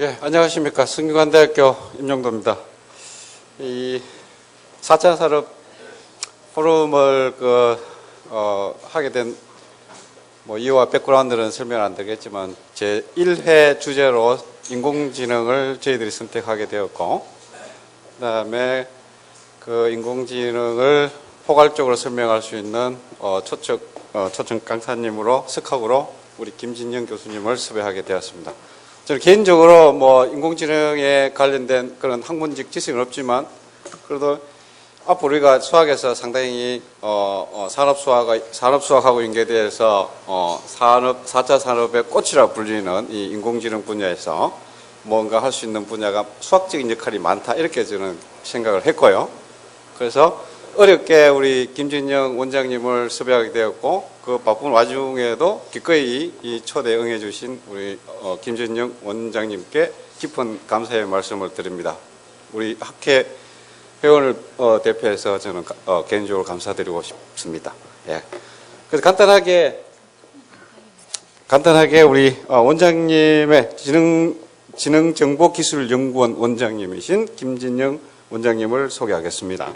예, 안녕하십니까. 승규관대학교 임용도입니다. 이 4차 산업 포럼을 하게 된 이유와 백그라운드는 설명 안 되겠지만 제 1회 주제로 인공지능을 저희들이 선택하게 되었고, 그 다음에 그 인공지능을 포괄적으로 설명할 수 있는 초청 강사님으로 석학으로 우리 김진영 교수님을 섭외하게 되었습니다. 저는 개인적으로 인공지능에 관련된 그런 학문적 지식은 없지만 그래도 앞으로 우리가 수학에서 상당히 산업수학하고 연계돼서 4차 산업의 꽃이라 불리는 이 인공지능 분야에서 뭔가 할 수 있는 분야가 수학적인 역할이 많다, 이렇게 저는 생각을 했고요. 그래서 어렵게 우리 김진영 원장님을 섭외하게 되었고, 그 바쁜 와중에도 기꺼이 이 초대에 응해 주신 우리 김진영 원장님께 깊은 감사의 말씀을 드립니다. 우리 학회 회원을 대표해서 저는 개인적으로 감사드리고 싶습니다. 예. 그래서 간단하게 우리 원장님의 지능정보기술연구원 원장님이신 김진영 원장님을 소개하겠습니다.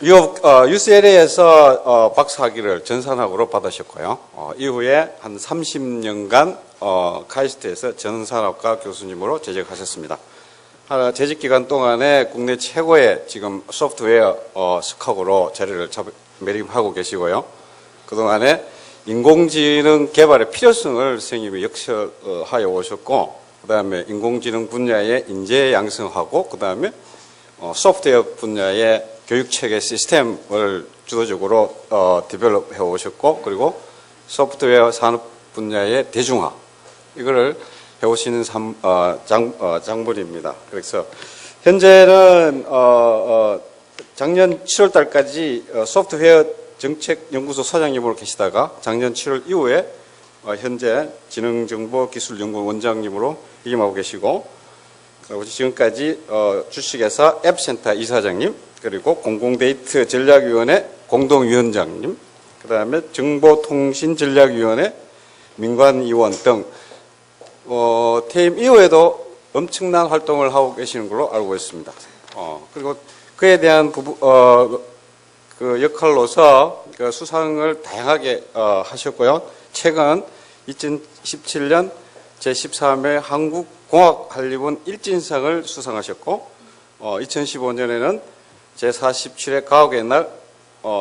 UCLA에서 박사학위를 전산학으로 받으셨고요. 이후에 한 30년간 카이스트에서 전산학과 교수님으로 재직하셨습니다. 재직 기간 동안에 국내 최고의 지금 소프트웨어 석학으로 자리를 매림하고 계시고요. 그동안에 인공지능 개발의 필요성을 선생님이 역설하여 오셨고, 그 다음에 인공지능 분야의 인재 양성하고, 그 다음에 소프트웨어 분야의 교육체계 시스템을 주도적으로 디벨롭 해 오셨고, 그리고 소프트웨어 산업 분야의 대중화, 이거를 해오시는 장본입니다. 그래서 현재는 작년 7월 달까지 소프트웨어 정책연구소 사장님으로 계시다가 작년 7월 이후에 현재 지능정보기술연구원 원장님으로 임하고 계시고, 지금까지 주식회사 앱센터 이사장님, 그리고 공공데이터 전략위원회 공동위원장님, 그 다음에 정보통신전략위원회 민관위원 등 퇴임 이후에도 엄청난 활동을 하고 계시는 걸로 알고 있습니다. 그리고 그에 대한 그 역할로서 그 수상을 다양하게 하셨고요. 최근 2017년 제13회 한국공학한리본 일진상을 수상하셨고, 2015년에는 제47회 과학의 날,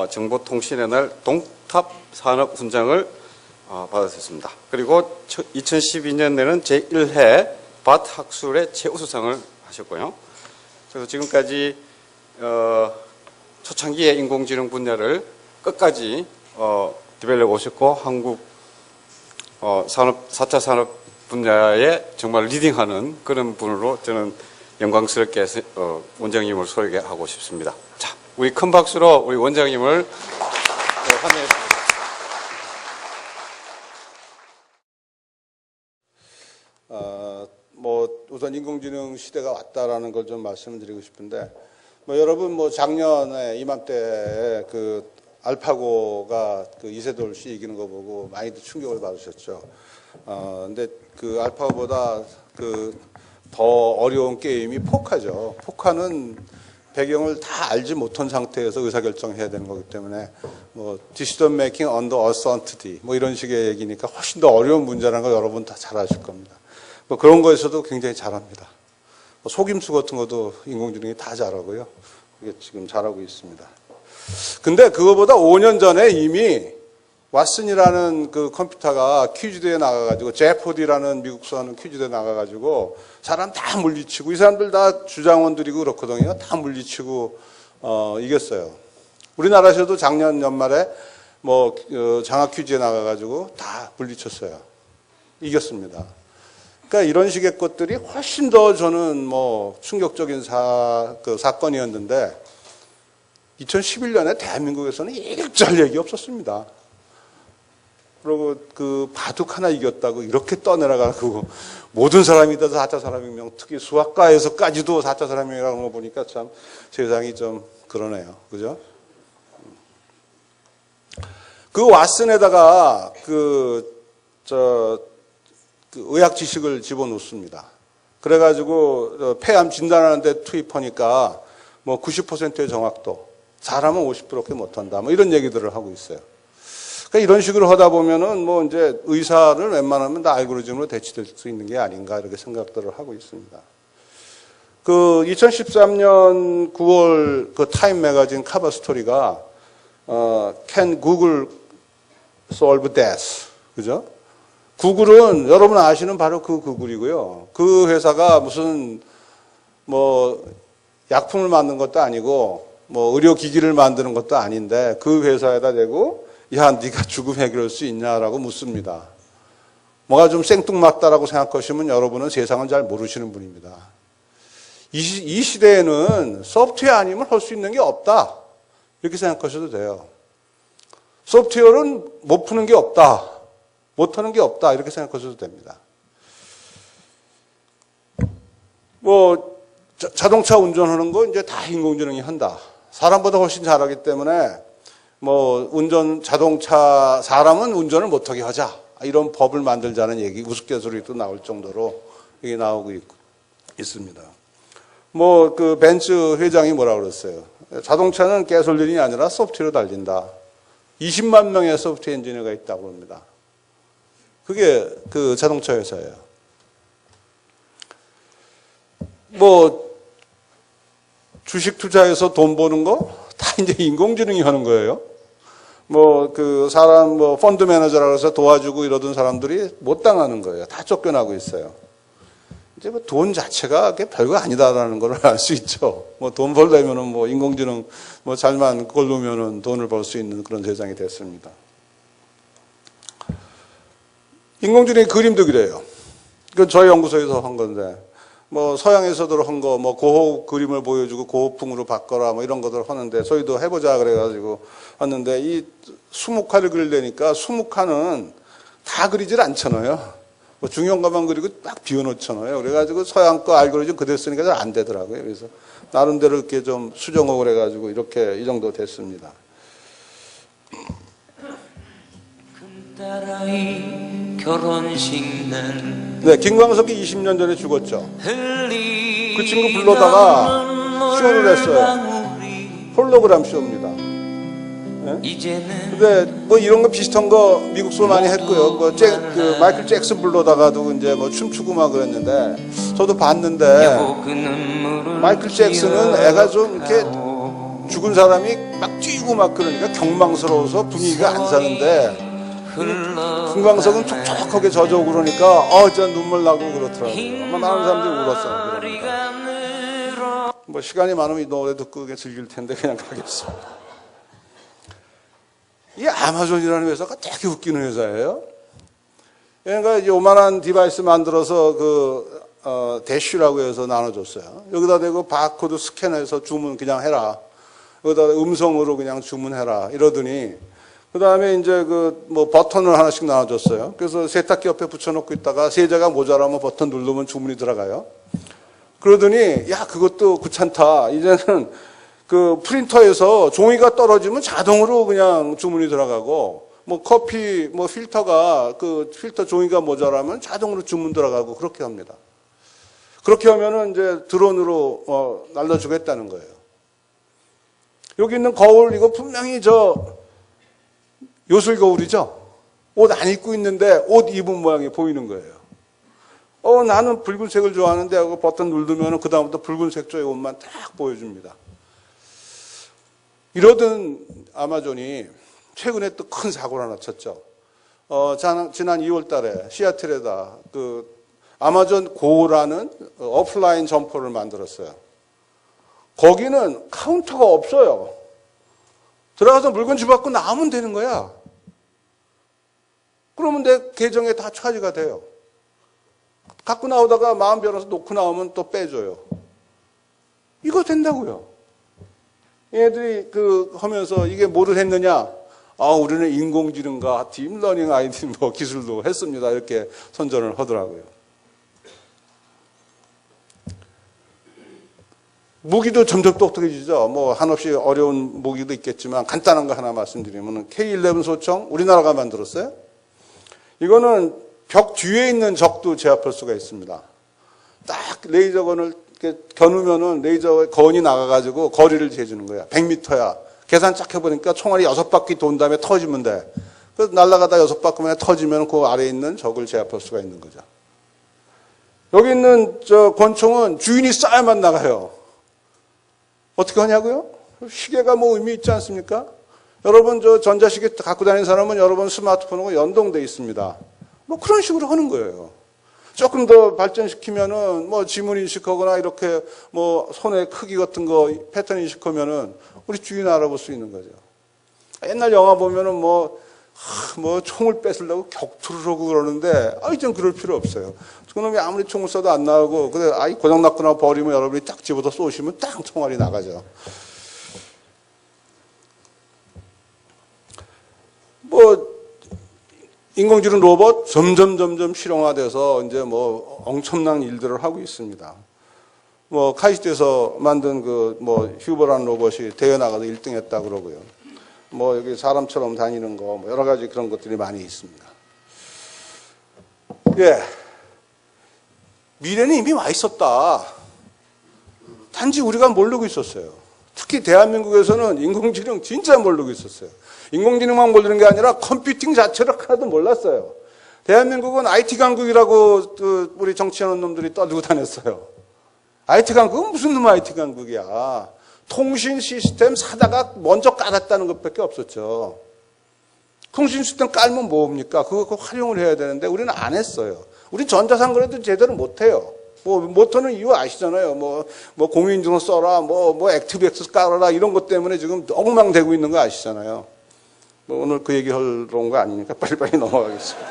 정보통신의 날 동탑산업훈장을 받으셨습니다. 그리고 2012년에는 제1회 밭학술의 최우수상을 하셨고요. 그래서 지금까지 초창기의 인공지능 분야를 끝까지 디벨롭 오셨고, 한국 4차 산업 분야에 정말 리딩하는 그런 분으로 저는 영광스럽게 원장님을 소개하고 싶습니다. 자, 우리 큰 박수로 우리 원장님을 환영했습니다. 우선 인공지능 시대가 왔다라는 걸 좀 말씀드리고 싶은데, 여러분 작년에 이맘때 그 알파고가 그 이세돌 씨 이기는 거 보고 많이들 충격을 받으셨죠. 근데 그 알파고보다 더 어려운 게임이 포카죠. 포카는 배경을 다 알지 못한 상태에서 의사결정해야 되는 거기 때문에 decision making under uncertainty 이런 식의 얘기니까 훨씬 더 어려운 문제라는 거 여러분 다 잘 아실 겁니다. 그런 거에서도 굉장히 잘합니다. 속임수 같은 것도 인공지능이 다 잘하고요. 그게 지금 잘하고 있습니다. 근데 그거보다 5년 전에 이미 왓슨이라는 그 컴퓨터가 퀴즈대에 나가가지고, 제포디라는 미국 사는 퀴즈대에 나가가지고 사람 다 물리치고, 이 사람들 다 주장원들이고 그렇거든요. 다 물리치고 이겼어요. 우리나라에서도 작년 연말에 장학 퀴즈에 나가가지고 다 물리쳤어요. 이겼습니다. 그러니까 이런 식의 것들이 훨씬 더 저는 충격적인 사건이었는데, 2011년에 대한민국에서는 일절 얘기 없었습니다. 그리고 그 바둑 하나 이겼다고 이렇게 떠내려가고 모든 사람이 다 4차 산업혁명, 특히 수학과에서까지도 4차 산업혁명이라는 거 보니까 참 세상이 좀 그러네요. 그죠? 그 왓슨에다가 그 의학 지식을 집어넣습니다. 그래가지고 폐암 진단하는데 투입하니까 뭐 90%의 정확도, 사람은 50%밖에 못한다. 뭐 이런 얘기들을 하고 있어요. 그러니까 이런 식으로 하다 보면은 뭐 이제 의사를 웬만하면 다 알고리즘으로 대체될 수 있는 게 아닌가 이렇게 생각들을 하고 있습니다. 그 2013년 9월 그 타임 매거진 커버 스토리가 Can Google Solve Death? 그죠? 구글은 여러분 아시는 바로 그 구글이고요. 그 회사가 무슨 뭐 약품을 만드는 것도 아니고 뭐 의료기기를 만드는 것도 아닌데 그 회사에다 대고 야 네가 죽음 해결할 수 있냐라고 묻습니다. 뭐가 좀 생뚱맞다라고 생각하시면 여러분은 세상을 잘 모르시는 분입니다. 이 시대에는 소프트웨어 아니면 할 수 있는 게 없다. 이렇게 생각하셔도 돼요. 소프트웨어는 못 푸는 게 없다. 못하는 게 없다. 이렇게 생각하셔도 됩니다. 뭐 자동차 운전하는 거 이제 다 인공지능이 한다. 사람보다 훨씬 잘하기 때문에 뭐 자동차 사람은 운전을 못하게 하자. 이런 법을 만들자는 얘기 우스갯소리도 나올 정도로 이게 나오고 있습니다. 뭐 그 벤츠 회장이 뭐라고 그랬어요? 자동차는 가솔린이 아니라 소프트웨어로 달린다. 20만 명의 소프트웨어 엔지니어가 있다고 합니다. 그게 그 자동차 회사예요. 뭐 주식 투자해서 돈 버는 거 다 이제 인공지능이 하는 거예요. 뭐 그 사람 뭐 펀드 매니저라고 해서 도와주고 이러던 사람들이 못 당하는 거예요. 다 쫓겨나고 있어요. 이제 뭐 돈 자체가 별거 아니다라는 걸 알 수 있죠. 뭐 돈 벌려면은 뭐 인공지능 뭐 잘만 걸르면은 돈을 벌 수 있는 그런 세상이 됐습니다. 인공지능의 그림도 그래요. 그 저희 연구소에서 한 건데, 뭐 서양에서도 한 거, 뭐 고호 그림을 보여주고 고호풍으로 바꿔라, 뭐 이런 것들 하는데, 저희도 해보자 그래가지고 했는데, 이 20칸을 그리려니까 20칸은 다 그리질 않잖아요. 뭐 중요한 것만 그리고 딱 비워놓잖아요. 그래가지고 서양 거 알고리즘 그대로 쓰니까 잘 안 되더라고요. 그래서 나름대로 이렇게 좀 수정하고 그래가지고 이렇게 이 정도 됐습니다. 딸아이 결혼식은 네, 김광석이 20년 전에 죽었죠. 그 친구 불러다가 쇼를 했어요. 홀로그램 쇼입니다. 네? 근데 뭐 이런 거 비슷한 거 미국서 많이 했고요. 그 마이클 잭슨 불러다가도 이제 뭐 춤추고 막 그랬는데 저도 봤는데 마이클 잭슨은 애가 좀 이렇게 죽은 사람이 막 뛰고 막 그러니까 경망스러워서 분위기가 안 사는데 김광석은 촉촉하게 젖어 그러니까 진짜 눈물 나고 그렇더라고요. 아마 많은 사람들이 울었어요. 그러니까. 뭐 시간이 많으면 이 노래 듣고 즐길 텐데 그냥 가겠습니다. 이 아마존이라는 회사가 되게 웃기는 회사예요. 그러니까 요만한 디바이스 만들어서 대쉬라고 해서 나눠줬어요. 여기다 대고 바코드 스캔해서 주문 그냥 해라. 여기다 음성으로 그냥 주문해라. 이러더니 그 다음에 이제 뭐 버튼을 하나씩 나눠줬어요. 그래서 세탁기 옆에 붙여놓고 있다가 세제가 모자라면 버튼 누르면 주문이 들어가요. 그러더니 야 그것도 귀찮다. 이제는 그 프린터에서 종이가 떨어지면 자동으로 그냥 주문이 들어가고 뭐 커피 뭐 필터가 필터 종이가 모자라면 자동으로 주문 들어가고 그렇게 합니다. 그렇게 하면은 이제 드론으로 날려주겠다는 거예요. 여기 있는 거울 이거 분명히 요술 거울이죠? 옷 안 입고 있는데 옷 입은 모양이 보이는 거예요. 나는 붉은색을 좋아하는데 하고 버튼 누르면 그다음부터 붉은색 쪽의 옷만 딱 보여줍니다. 이러던 아마존이 최근에 또 큰 사고를 하나 쳤죠. 지난 2월 달에 시애틀에다 아마존 고라는 오프라인 점포를 만들었어요. 거기는 카운터가 없어요. 들어가서 물건 주받고 나오면 되는 거야. 그러면 내 계정에 다 차지가 돼요. 갖고 나오다가 마음 변해서 놓고 나오면 또 빼줘요. 이거 된다고요. 얘들이 하면서 이게 뭐를 했느냐? 우리는 인공지능과 딥러닝 아이디 기술도 했습니다. 이렇게 선전을 하더라고요. 무기도 점점 똑똑해지죠. 뭐 한없이 어려운 무기도 있겠지만 간단한 거 하나 말씀드리면 K11 소총 우리나라가 만들었어요. 이거는 벽 뒤에 있는 적도 제압할 수가 있습니다. 딱 레이저건을 이렇게 겨누면은 레이저 건이 나가가지고 거리를 재주는 거야. 100m야. 계산 쫙 해보니까 총알이 6바퀴 돈 다음에 터지면 돼. 그래서 날아가다 6바퀴 만에 터지면 그 아래에 있는 적을 제압할 수가 있는 거죠. 여기 있는 저 권총은 주인이 쏴야만 나가요. 어떻게 하냐고요? 시계가 뭐 의미 있지 않습니까? 여러분 저 전자시계 갖고 다니는 사람은 여러분 스마트폰하고 연동돼 있습니다. 뭐 그런 식으로 하는 거예요. 조금 더 발전시키면은 뭐 지문 인식하거나 이렇게 뭐 손의 크기 같은 거 패턴 인식하면은 우리 주인 알아볼 수 있는 거죠. 옛날 영화 보면은 뭐 총을 뺏으려고 격투를 하고 그러는데, 이젠 그럴 필요 없어요. 그놈이 아무리 총을 쏴도 안 나오고, 그래, 고장났거나 버리면 여러분이 딱 집어서 쏘시면 딱 총알이 나가죠. 인공지능 로봇 점점 실용화돼서 이제 뭐 엄청난 일들을 하고 있습니다. 카이스트에서 만든 휴버라는 로봇이 대회 나가서 1등 했다 그러고요. 여기 사람처럼 다니는 거, 여러 가지 그런 것들이 많이 있습니다. 예. 미래는 이미 와 있었다. 단지 우리가 모르고 있었어요. 특히 대한민국에서는 인공지능 진짜 모르고 있었어요. 인공지능만 모르는 게 아니라 컴퓨팅 자체를 하나도 몰랐어요. 대한민국은 IT 강국이라고 우리 정치하는 놈들이 떠들고 다녔어요. IT 강국은 무슨 놈의 IT 강국이야. 통신 시스템 사다가 먼저 깔았다는 것밖에 없었죠. 통신 시스템 깔면 뭡니까? 그거 활용을 해야 되는데 우리는 안 했어요. 우리 전자상거래도 제대로 못 해요. 못하는 이유 아시잖아요. 공인인증서 써라, 액티브엑스 깔아라, 이런 것 때문에 지금 엉망되고 있는 거 아시잖아요. 오늘 그 얘기 하러 온 거 아니니까 빨리빨리 넘어가겠습니다.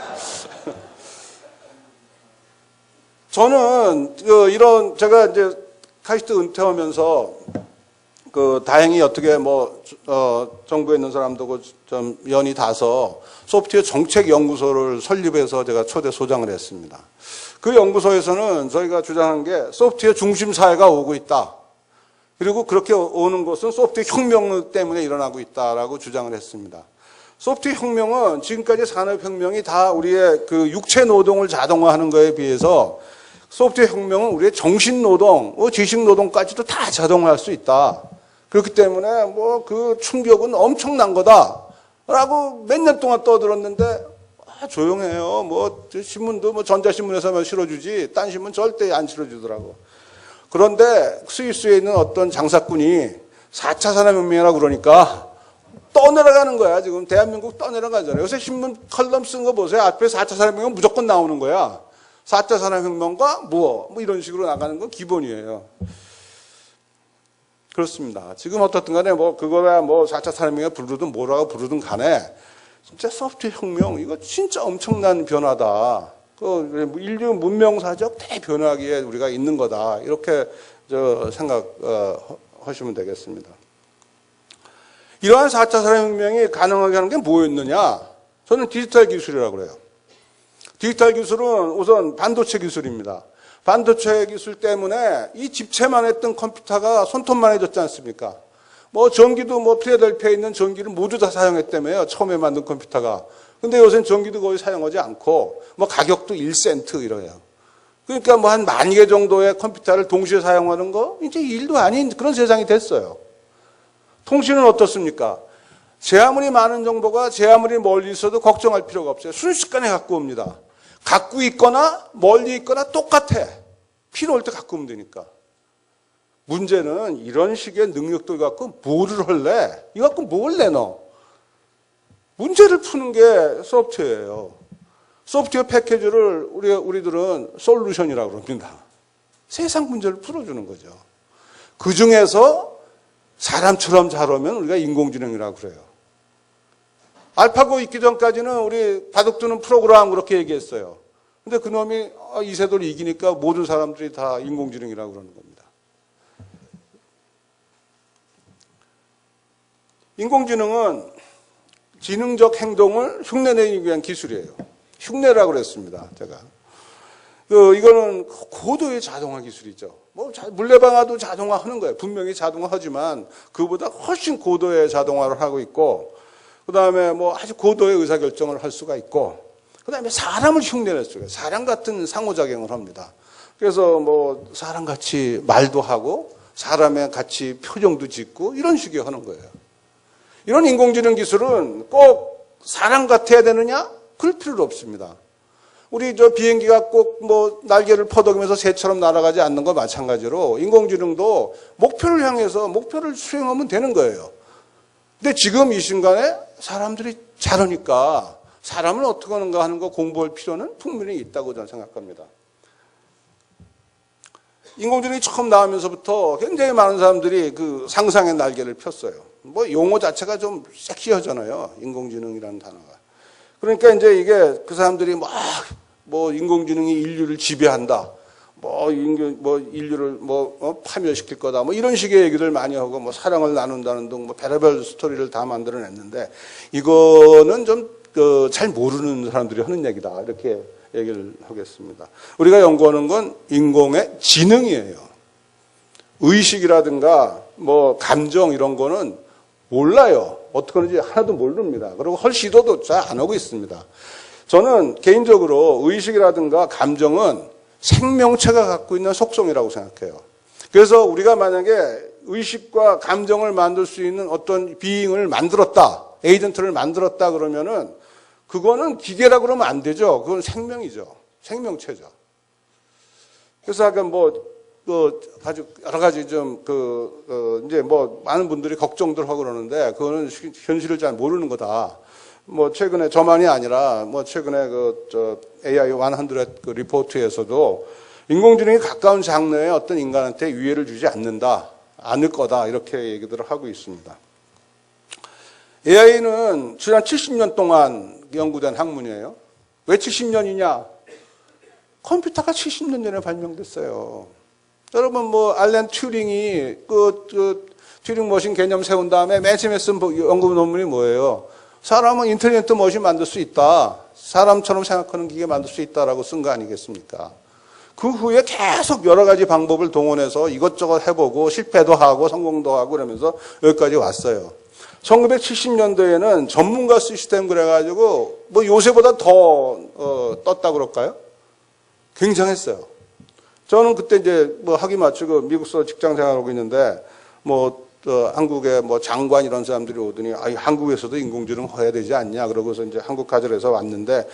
저는, 제가 이제 카이스트 은퇴하면서, 다행히 어떻게 정부에 있는 사람들하고 좀 연이 닿아서 소프트웨어 정책연구소를 설립해서 제가 초대 소장을 했습니다. 그 연구소에서는 저희가 주장한 게 소프트웨어 중심 사회가 오고 있다. 그리고 그렇게 오는 것은 소프트웨어 혁명 때문에 일어나고 있다라고 주장을 했습니다. 소프트웨어 혁명은 지금까지 산업혁명이 다 우리의 육체 노동을 자동화하는 것에 비해서 소프트웨어 혁명은 우리의 정신노동, 지식노동까지도 다 자동화할 수 있다. 그렇기 때문에 그 충격은 엄청난 거다라고 몇 년 동안 떠들었는데 조용해요. 신문도 전자신문에서만 실어주지 딴 신문 절대 안 실어주더라고. 그런데 스위스에 있는 어떤 장사꾼이 4차 산업혁명이라고 그러니까 떠내려가는 거야. 지금 대한민국 떠내려가잖아요. 요새 신문 컬럼 쓴 거 보세요. 앞에 4차 산업혁명 무조건 나오는 거야. 4차 산업혁명과 이런 식으로 나가는 건 기본이에요. 그렇습니다. 지금 어떻든 간에 그거야 4차 산업혁명 부르든 뭐라고 부르든 간에 진짜 소프트웨어 혁명, 이거 진짜 엄청난 변화다. 인류 문명사적 대변화기에 우리가 있는 거다. 이렇게 생각하시면 되겠습니다. 이러한 4차 산업혁명이 가능하게 하는 게 뭐였느냐? 저는 디지털 기술이라고 그래요. 디지털 기술은 우선 반도체 기술입니다. 반도체 기술 때문에 이 집체만 했던 컴퓨터가 손톱만 해졌지 않습니까? 전기도 필라델피아에 있는 전기를 모두 다 사용했다며요. 처음에 만든 컴퓨터가. 근데 요새는 전기도 거의 사용하지 않고, 가격도 1센트 이래요. 그러니까 한 10,000개 정도의 컴퓨터를 동시에 사용하는 거, 이제 일도 아닌 그런 세상이 됐어요. 통신은 어떻습니까? 제 아무리 많은 정보가 제 아무리 멀리 있어도 걱정할 필요가 없어요. 순식간에 갖고 옵니다. 갖고 있거나 멀리 있거나 똑같아. 필요할 때 갖고 오면 되니까. 문제는 이런 식의 능력들 갖고 뭐를 할래? 이거 갖고 뭘 내너? 문제를 푸는 게 소프트웨어예요. 소프트웨어 패키지를 우리들은 솔루션이라고 합니다. 세상 문제를 풀어주는 거죠. 그 중에서 사람처럼 잘하면 우리가 인공지능이라고 그래요. 알파고 있기 전까지는 우리 바둑두는 프로그램 그렇게 얘기했어요. 근데 그놈이 이세돌 이기니까 모든 사람들이 다 인공지능이라고 그러는 겁니다. 인공지능은 지능적 행동을 흉내내기 위한 기술이에요. 흉내라고 그랬습니다, 제가. 이거는 고도의 자동화 기술이죠. 물레방아도 자동화 하는 거예요. 분명히 자동화하지만 그보다 훨씬 고도의 자동화를 하고 있고, 그 다음에 아주 고도의 의사결정을 할 수가 있고, 그다음에 사람을 흉내낼 수가 있어요. 사람 같은 상호작용을 합니다. 그래서 뭐 사람같이 말도 하고 사람의 같이 표정도 짓고 이런 식의 하는 거예요. 이런 인공지능 기술은 꼭 사람 같아야 되느냐? 그럴 필요도 없습니다. 우리 저 비행기가 꼭 뭐 날개를 퍼덕이면서 새처럼 날아가지 않는 거 마찬가지로 인공지능도 목표를 향해서 목표를 수행하면 되는 거예요. 근데 지금 이 순간에 사람들이 잘하니까 사람을 어떻게 하는가 하는 거 공부할 필요는 분명히 있다고 저는 생각합니다. 인공지능이 처음 나오면서부터 굉장히 많은 사람들이 그 상상의 날개를 폈어요. 뭐 용어 자체가 좀 섹시하잖아요. 인공지능이라는 단어가. 그러니까 이제 이게 그 사람들이 뭐 인공지능이 인류를 지배한다. 뭐 인류를 파멸시킬 거다. 뭐 이런 식의 얘기를 많이 하고 뭐 사랑을 나눈다는 등 뭐 별의별 스토리를 다 만들어냈는데 이거는 좀 잘 모르는 사람들이 하는 얘기다. 이렇게 얘기를 하겠습니다. 우리가 연구하는 건 인공의 지능이에요. 의식이라든가 뭐 감정 이런 거는 몰라요. 어떻게 하는지 하나도 모릅니다. 그리고 할 시도도 잘 안 하고 있습니다. 저는 개인적으로 의식이라든가 감정은 생명체가 갖고 있는 속성이라고 생각해요. 그래서 우리가 만약에 의식과 감정을 만들 수 있는 어떤 비잉을 만들었다, 에이전트를 만들었다 그러면은 그거는 기계라 그러면 안 되죠. 그건 생명이죠. 생명체죠. 그래서 아까 아주 여러 가지 이제 많은 분들이 걱정들 하고 그러는데 그거는 현실을 잘 모르는 거다. 최근에 저만이 아니라 최근에 AI 100 그 리포트에서도 인공지능이 가까운 장래에 어떤 인간한테 위해를 주지 않을 거다. 이렇게 얘기들을 하고 있습니다. AI는 지난 70년 동안 연구된 학문이에요. 왜 70년이냐? 컴퓨터가 70년 전에 발명됐어요. 여러분, 알렌 튜링이 튜링 머신 개념 세운 다음에 맨 처음에 쓴 연구 논문이 뭐예요? 사람은 인텔리전트 머신 만들 수 있다. 사람처럼 생각하는 기계 만들 수 있다라고 쓴 거 아니겠습니까? 그 후에 계속 여러 가지 방법을 동원해서 이것저것 해보고 실패도 하고 성공도 하고 그러면서 여기까지 왔어요. 1970년도에는 전문가 시스템 그래가지고 요새보다 더 떴다 그럴까요? 굉장했어요. 저는 그때 이제 학위 마치고 미국서 직장 생활하고 있는데 한국의 장관 이런 사람들이 오더니 한국에서도 인공지능 해야 되지 않냐 그러고서 이제 한국 가절에서 왔는데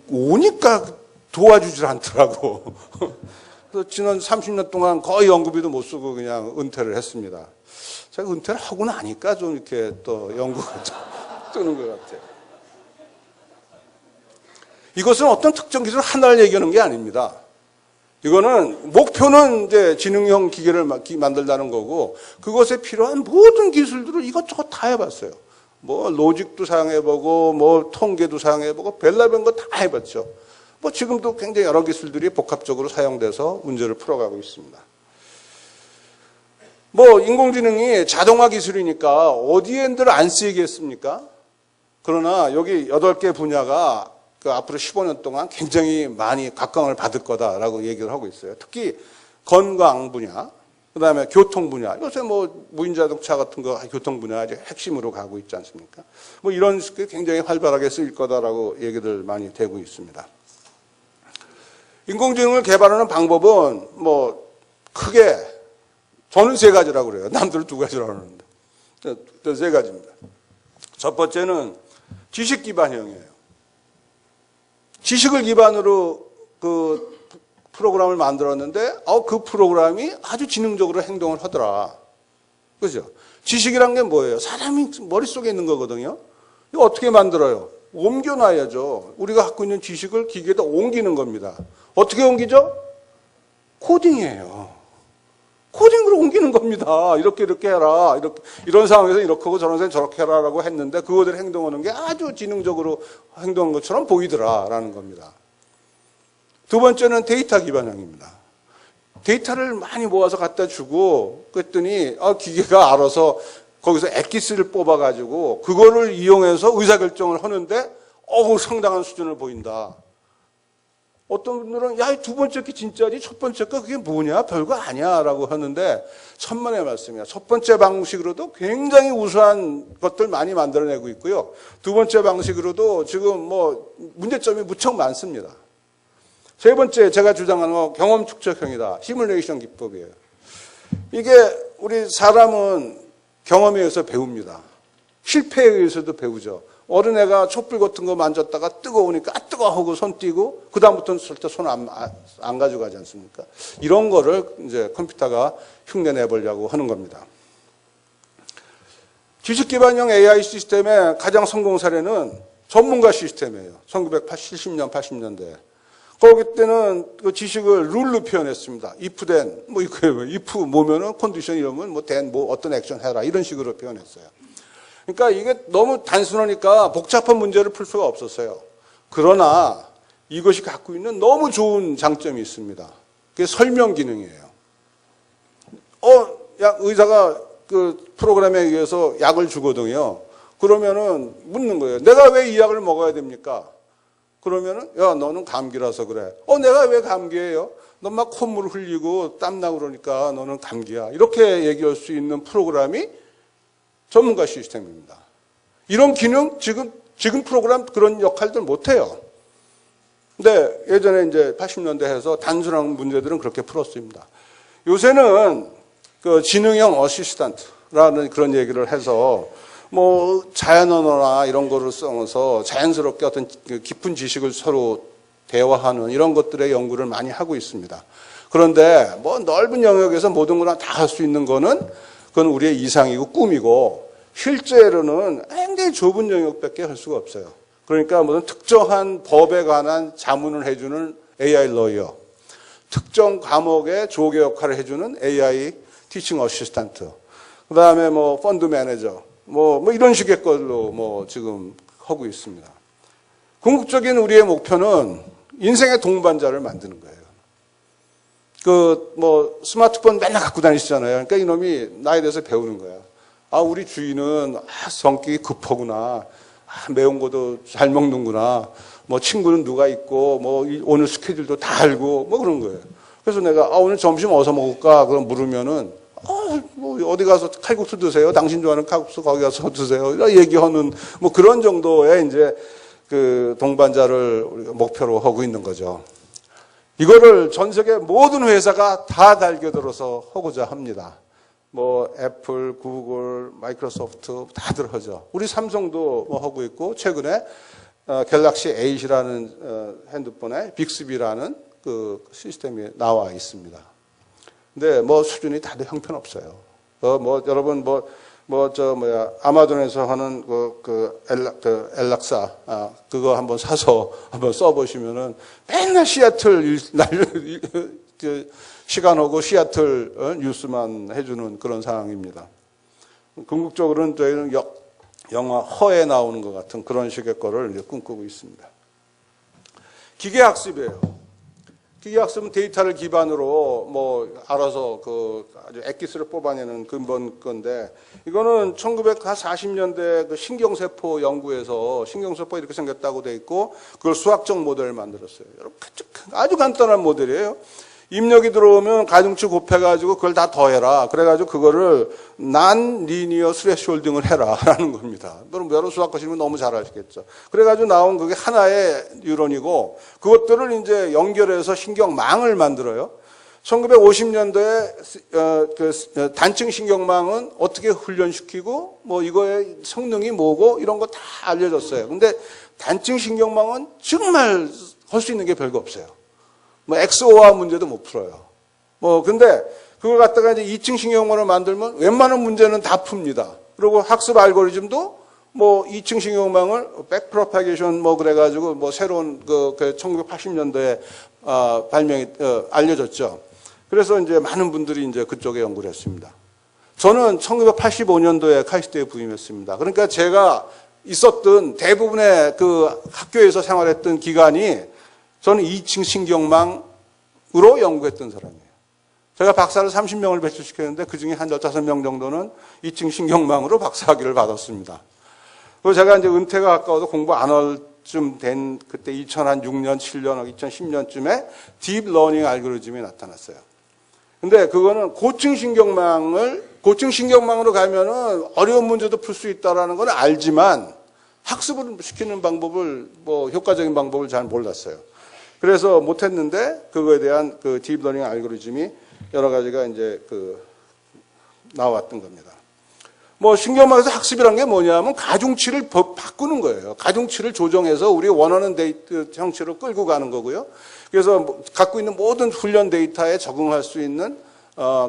오니까 도와주질 않더라고. 그래서 지난 30년 동안 거의 연구비도 못 쓰고 그냥 은퇴를 했습니다. 제가 은퇴를 하고 나니까 좀 이렇게 또 연구가 좀 뜨는 것 같아요. 이것은 어떤 특정 기술 하나를 얘기하는 게 아닙니다. 이거는 목표는 이제 지능형 기계를 만들다는 거고 그것에 필요한 모든 기술들을 이것저것 다 해봤어요. 로직도 사용해보고 통계도 사용해보고 별나별 거 다 해봤죠. 지금도 굉장히 여러 기술들이 복합적으로 사용돼서 문제를 풀어가고 있습니다. 인공지능이 자동화 기술이니까 어디엔들 안 쓰이겠습니까? 그러나 여기 8개 분야가 앞으로 15년 동안 굉장히 많이 각광을 받을 거다라고 얘기를 하고 있어요. 특히 건강 분야, 그 다음에 교통 분야. 요새 무인자동차 같은 거 교통 분야 아주 핵심으로 가고 있지 않습니까? 이런 게 굉장히 활발하게 쓰일 거다라고 얘기들 많이 되고 있습니다. 인공지능을 개발하는 방법은 크게 저는 3가지라고 그래요. 남들은 2가지라고 하는데. 3가지입니다. 첫 번째는 지식 기반형이에요. 지식을 기반으로 그 프로그램을 만들었는데 그 프로그램이 아주 지능적으로 행동을 하더라. 그죠? 지식이란 게 뭐예요? 사람이 머릿속에 있는 거거든요. 이거 어떻게 만들어요? 옮겨놔야죠. 우리가 갖고 있는 지식을 기계에다 옮기는 겁니다. 어떻게 옮기죠? 코딩이에요. 코딩으로 옮기는 겁니다. 이렇게 해라. 이런 상황에서 이렇게 하고 저런 상황에서 저렇게 해라라고 했는데 그거대로 행동하는 게 아주 지능적으로 행동한 것처럼 보이더라라는 겁니다. 두 번째는 데이터 기반형입니다. 데이터를 많이 모아서 갖다 주고 그랬더니 기계가 알아서 거기서 엑기스를 뽑아가지고 그거를 이용해서 의사결정을 하는데 상당한 수준을 보인다. 어떤 분들은 야, 두 번째 게 진짜지 첫 번째 거 그게 뭐냐 별거 아니야 라고 하는데 천만의 말씀이야. 첫 번째 방식으로도 굉장히 우수한 것들 많이 만들어내고 있고요. 두 번째 방식으로도 지금 뭐 문제점이 무척 많습니다. 세 번째 제가 주장하는 건 경험 축적형이다. 시뮬레이션 기법이에요. 이게 우리 사람은 경험에 의해서 배웁니다. 실패에 의해서도 배우죠. 어린애가 촛불 같은 거 만졌다가 뜨거우니까 뜨거워 하고 손 띄고 그다음부터는 절대 손 안 가져가지 않습니까? 이런 거를 이제 컴퓨터가 흉내 내보려고 하는 겁니다. 지식 기반형 AI 시스템의 가장 성공 사례는 전문가 시스템이에요. 1970년, 80년대. 거기 때는 그 지식을 룰로 표현했습니다. if then, 뭐 이거예요. if 뭐면은 컨디션 이러면 뭐 then 뭐 어떤 액션 해라 이런 식으로 표현했어요. 그러니까 이게 너무 단순하니까 복잡한 문제를 풀 수가 없었어요. 그러나 이것이 갖고 있는 너무 좋은 장점이 있습니다. 그게 설명 기능이에요. 의사가 그 프로그램에 의해서 약을 주거든요. 그러면은 묻는 거예요. 내가 왜 이 약을 먹어야 됩니까? 그러면은 야, 너는 감기라서 그래. 내가 왜 감기예요? 너 막 콧물 흘리고 땀나고 그러니까 너는 감기야. 이렇게 얘기할 수 있는 프로그램이 전문가 시스템입니다. 이런 기능 지금 프로그램 그런 역할들 못 해요. 근데 예전에 이제 80년대 해서 단순한 문제들은 그렇게 풀었습니다. 요새는 그 지능형 어시스턴트라는 그런 얘기를 해서 뭐 자연 언어나 이런 거를 써서 자연스럽게 어떤 깊은 지식을 서로 대화하는 이런 것들의 연구를 많이 하고 있습니다. 그런데 뭐 넓은 영역에서 모든 거나 다 할 수 있는 거는 그건 우리의 이상이고 꿈이고 실제로는 굉장히 좁은 영역밖에 할 수가 없어요. 그러니까 무슨 특정한 법에 관한 자문을 해주는 AI 러이어, 특정 과목의 조교 역할을 해주는 AI 티칭 어시스턴트, 그 다음에 뭐 펀드 매니저, 뭐 이런 식의 걸로 뭐 지금 하고 있습니다. 궁극적인 우리의 목표는 인생의 동반자를 만드는 거예요. 그 뭐 스마트폰 맨날 갖고 다니시잖아요. 그러니까 이놈이 나에 대해서 배우는 거야. 우리 주인은 성격이 급하구나. 매운 것도 잘 먹는구나. 뭐 친구는 누가 있고 뭐 오늘 스케줄도 다 알고 뭐 그런 거예요. 그래서 내가 오늘 점심 어디서 먹을까? 그럼 물으면은 뭐 어디 가서 칼국수 드세요? 당신 좋아하는 칼국수 거기 가서 드세요. 이런 얘기하는 뭐 그런 정도의 이제 그 동반자를 우리가 목표로 하고 있는 거죠. 이거를 전 세계 모든 회사가 다 달겨들어서 하고자 합니다. 뭐 애플, 구글, 마이크로소프트 다들 하죠. 우리 삼성도 뭐 하고 있고 최근에 갤럭시 8이라는 핸드폰에 빅스비라는 그 시스템이 나와 있습니다. 근데 뭐 수준이 다들 형편없어요. 뭐 여러분 아마존에서 하는 엘락사 그거 한번 사서 한번 써보시면은 맨날 시애틀 시간하고 시애틀 뉴스만 해주는 그런 상황입니다. 궁극적으로는 저희는 영화 허에 나오는 것 같은 그런 식의 거를 이제 꿈꾸고 있습니다. 기계학습이에요. 기계학습은 데이터를 기반으로 뭐 알아서 그 아주 엑기스를 뽑아내는 근본 건데 이거는 1940년대 그 신경세포 연구에서 신경세포가 이렇게 생겼다고 돼 있고 그걸 수학적 모델을 만들었어요. 여러분 아주 간단한 모델이에요. 입력이 들어오면 가중치 곱해가지고 그걸 다 더해라. 그래가지고 그거를 non-linear thresholding을 해라. 라는 겁니다. 여러분 수학 하시면 너무 잘 아시겠죠. 그래가지고 나온 그게 하나의 뉴런이고 그것들을 이제 연결해서 신경망을 만들어요. 1950년도에 단층 신경망은 어떻게 훈련시키고 뭐 이거의 성능이 뭐고 이런 거 다 알려졌어요. 근데 단층 신경망은 정말 할 수 있는 게 별거 없어요. 뭐 XOR 문제도 못 풀어요. 근데 그걸 갖다가 이제 2층 신경망을 만들면 웬만한 문제는 다 풉니다. 그리고 학습 알고리즘도 뭐 2층 신경망을 백프로파게이션 뭐 그래가지고 뭐 새로운 그 1980년도에 발명이 알려졌죠. 그래서 이제 많은 분들이 이제 그쪽에 연구를 했습니다. 저는 1985년도에 카이스트에 부임했습니다. 그러니까 제가 있었던 대부분의 그 학교에서 생활했던 기간이 저는 2층 신경망으로 연구했던 사람이에요. 제가 박사를 30명을 배출시켰는데 그중에 한 15명 정도는 2층 신경망으로 박사학위를 받았습니다. 그리고 제가 이제 은퇴가 가까워서 공부 안 할 쯤 된 그때 2006년, 7년, 2010년쯤에 딥러닝 알고리즘이 나타났어요. 근데 그거는 고층신경망으로 가면은 어려운 문제도 풀 수 있다라는 건 알지만 학습을 시키는 방법을, 효과적인 방법을 잘 몰랐어요. 그래서 못했는데 그거에 대한 그 딥러닝 알고리즘이 여러 가지가 이제 나왔던 겁니다. 신경망에서 학습이란 게 뭐냐면 가중치를 바꾸는 거예요. 가중치를 조정해서 우리 원하는 데이터 형태로 끌고 가는 거고요. 그래서 갖고 있는 모든 훈련 데이터에 적응할 수 있는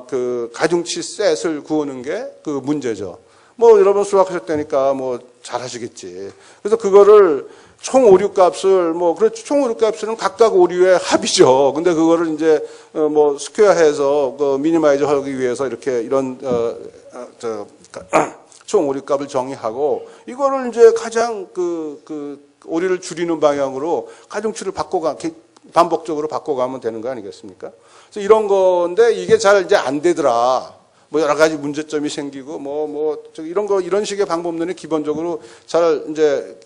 그 가중치 셋을 구하는 게 그 문제죠. 여러분 수학하셨다니까 잘하시겠지. 그래서 그거를 총 오류 값을 그렇죠. 총 오류 값은 각각 오류의 합이죠. 근데 그거를 이제 스퀘어해서 미니마이즈 하기 위해서 이렇게 이런 총 오류 값을 정의하고 이거를 이제 가장 그 오류를 줄이는 방향으로 가중치를 반복적으로 바꿔가면 되는 거 아니겠습니까? 그래서 이런 건데 이게 잘 이제 안 되더라. 여러 가지 문제점이 생기고 이런 식의 방법론이 기본적으로 잘 이제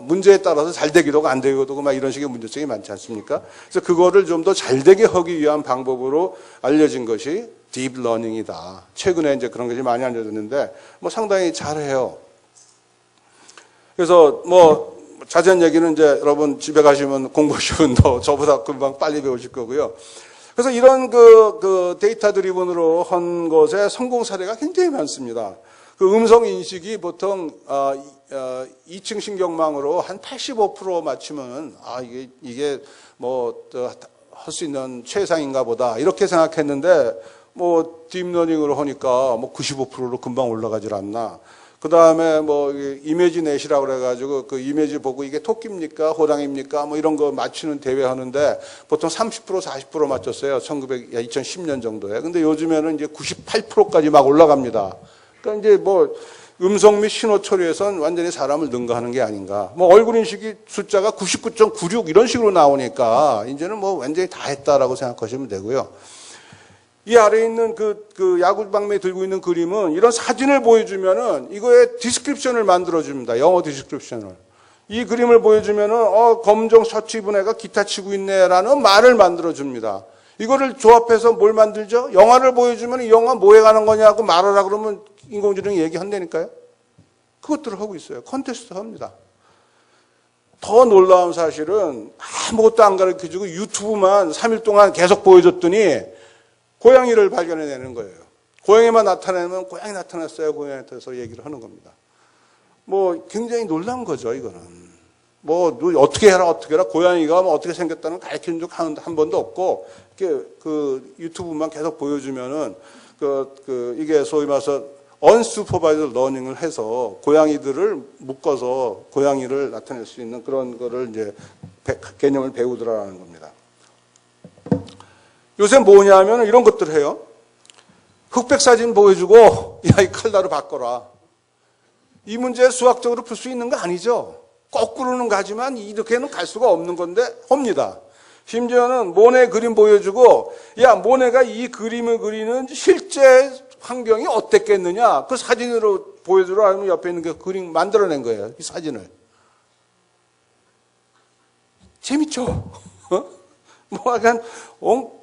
문제에 따라서 잘 되기도 하고 안 되기도 하고 이런 식의 문제점이 많지 않습니까? 그래서 그거를 좀 더 잘 되게 하기 위한 방법으로 알려진 것이 딥러닝이다. 최근에 이제 그런 것이 많이 알려졌는데 상당히 잘해요. 그래서 자세한 얘기는 이제 여러분 집에 가시면 공부하시면 더 저보다 금방 빨리 배우실 거고요. 그래서 이런 그 데이터 드리븐으로 한 것의 성공 사례가 굉장히 많습니다. 그 음성 인식이 보통 2층 신경망으로 한 85% 맞추면은 이게 할 수 있는 최상인가 보다 이렇게 생각했는데 딥러닝으로 하니까 95%로 금방 올라가질 않나. 그 다음에 이미지 넷이라고 그래가지고 그 이미지 보고 이게 토끼입니까? 호랑이입니까? 이런 거 맞추는 대회 하는데 보통 30% 40% 맞췄어요. 2010년 정도에. 근데 요즘에는 이제 98%까지 막 올라갑니다. 그러니까 이제 음성 및 신호 처리에선 완전히 사람을 능가하는 게 아닌가. 얼굴 인식이 숫자가 99.96 이런 식으로 나오니까 이제는 완전히 다 했다라고 생각하시면 되고요. 이 아래에 있는 그 야구방망이 들고 있는 그림은 이런 사진을 보여주면은 이거에 디스크립션을 만들어줍니다. 영어 디스크립션을. 이 그림을 보여주면은, 검정 셔츠 입은 애가 기타 치고 있네라는 말을 만들어줍니다. 이거를 조합해서 뭘 만들죠? 영화를 보여주면 이 영화 뭐 해가는 거냐고 말하라 그러면 인공지능이 얘기한다니까요? 그것들을 하고 있어요. 컨테스트 합니다. 더 놀라운 사실은 아무것도 안 가르쳐주고 유튜브만 3일 동안 계속 보여줬더니 고양이를 발견해내는 거예요. 고양이만 나타내면 고양이 나타났어요. 고양이 나타나서 얘기를 하는 겁니다. 굉장히 놀라운 거죠, 이거는. 어떻게 해라. 고양이가 어떻게 생겼다는 가르친 적 한 번도 없고, 그 유튜브만 계속 보여주면은, 이게 소위 말해서 unsupervised learning을 해서 고양이들을 묶어서 고양이를 나타낼 수 있는 그런 거를 이제 개념을 배우더라는 겁니다. 요새 뭐냐면 이런 것들을 해요. 흑백 사진 보여주고 야, 이 칼라로 바꿔라. 이 문제 수학적으로 풀 수 있는 거 아니죠. 거꾸로는 가지만 이렇게는 갈 수가 없는 건데 합니다. 심지어는 모네 그림 보여주고 야, 모네가 이 그림을 그리는 실제 환경이 어땠겠느냐. 그 사진으로 보여주라 하면 옆에 있는 그 그림 만들어낸 거예요. 이 사진을. 재밌죠? 약간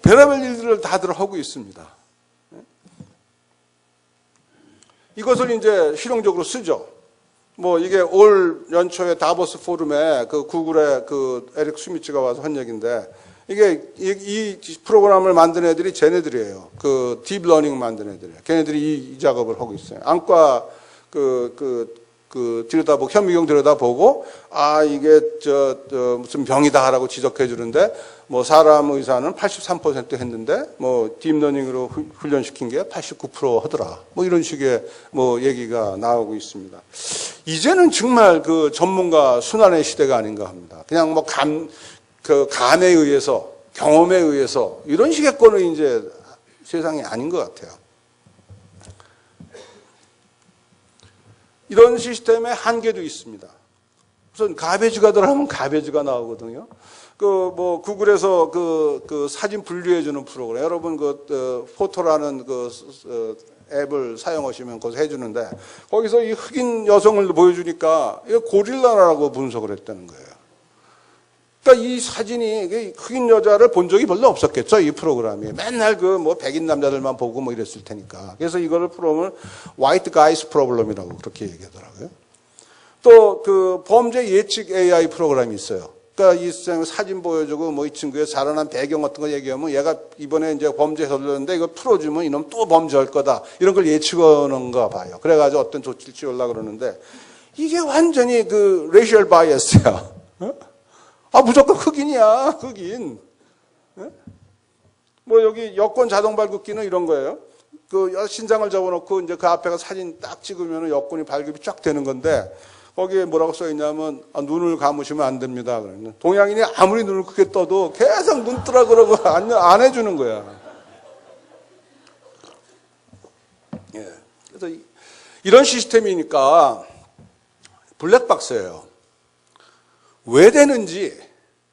별의별 일들을 다들 하고 있습니다. 이것을 이제 실용적으로 쓰죠. 이게 올 연초에 다보스 포럼에 그 구글의 그 에릭 스미츠가 와서 한 얘기인데 이게 이 프로그램을 만든 애들이 쟤네들이에요. 그 딥러닝 만든 애들이에요. 걔네들이 이 작업을 하고 있어요. 안과 들여다보고, 현미경 들여다보고, 이게, 무슨 병이다라고 지적해 주는데, 사람 의사는 83% 했는데, 딥러닝으로 훈련시킨 게 89% 하더라. 이런 식의, 얘기가 나오고 있습니다. 이제는 정말 그 전문가 순환의 시대가 아닌가 합니다. 그냥 감에 의해서, 경험에 의해서, 이런 식의 거는 이제 세상이 아닌 것 같아요. 이런 시스템의 한계도 있습니다. 우선 가베지가 들어가면 가베지가 나오거든요. 구글에서 그 사진 분류해주는 프로그램. 여러분 포토라는 앱을 사용하시면 거기서 해주는데 거기서 이 흑인 여성을 보여주니까 이거 고릴라라고 분석을 했다는 거예요. 그러니까 이 사진이 흑인 여자를 본 적이 별로 없었겠죠, 이 프로그램이. 맨날 그 뭐 백인 남자들만 보고 뭐 이랬을 테니까. 그래서 이거를 프로그램을 White Guys Problem이라고 그렇게 얘기하더라고요. 또 그 범죄 예측 AI 프로그램이 있어요. 그러니까 이 사진 보여주고 뭐 이 친구의 자라난 배경 같은 거 얘기하면 얘가 이번에 이제 범죄 저질렀는데 이거 풀어주면 이놈 또 범죄할 거다. 이런 걸 예측하는가 봐요. 그래가지고 어떤 조치를 취하려고 그러는데 이게 완전히 그 레이셜 바이어스야. 아, 무조건 흑인이야, 흑인. 뭐 여기 여권 자동 발급기는 이런 거예요. 그 신장을 접어놓고 이제 그 앞에가 사진 딱 찍으면 여권이 발급이 쫙 되는 건데 거기에 뭐라고 써 있냐면 눈을 감으시면 안 됩니다. 동양인이 아무리 눈을 크게 떠도 계속 눈 뜨라 그러고 안 해주는 거야. 예. 그래서 이런 시스템이니까 블랙박스예요. 왜 되는지,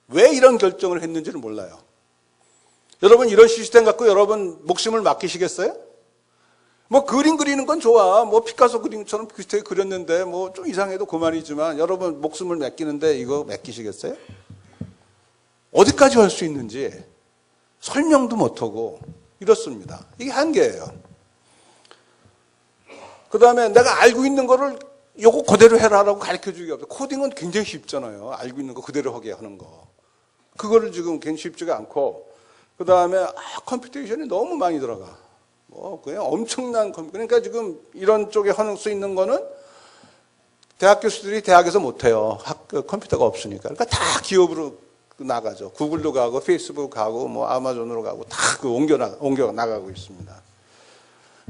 왜 이런 결정을 했는지는 몰라요. 여러분 이런 시스템 갖고 여러분 목숨을 맡기시겠어요? 뭐 그림 그리는 건 좋아. 뭐 피카소 그림처럼 비슷하게 그렸는데 뭐 좀 이상해도 그만이지만 여러분 목숨을 맡기는데 이거 맡기시겠어요? 어디까지 할 수 있는지 설명도 못하고 이렇습니다. 이게 한계예요. 그 다음에 내가 알고 있는 거를 요거 그대로 해라라고 가르쳐주기 없어요. 코딩은 굉장히 쉽잖아요. 알고 있는 거 그대로 하게 하는 거. 그거를 지금 괜히 쉽지가 않고 그 다음에 컴퓨테이션이 너무 많이 들어가. 뭐 그냥 엄청난 컴퓨터. 그러니까 지금 이런 쪽에 할 수 있는 거는 대학 교수들이 대학에서 못해요. 컴퓨터가 없으니까. 그러니까 다 기업으로 나가죠. 구글로 가고 페이스북 가고 뭐 아마존으로 가고 다 옮겨 나가고 있습니다.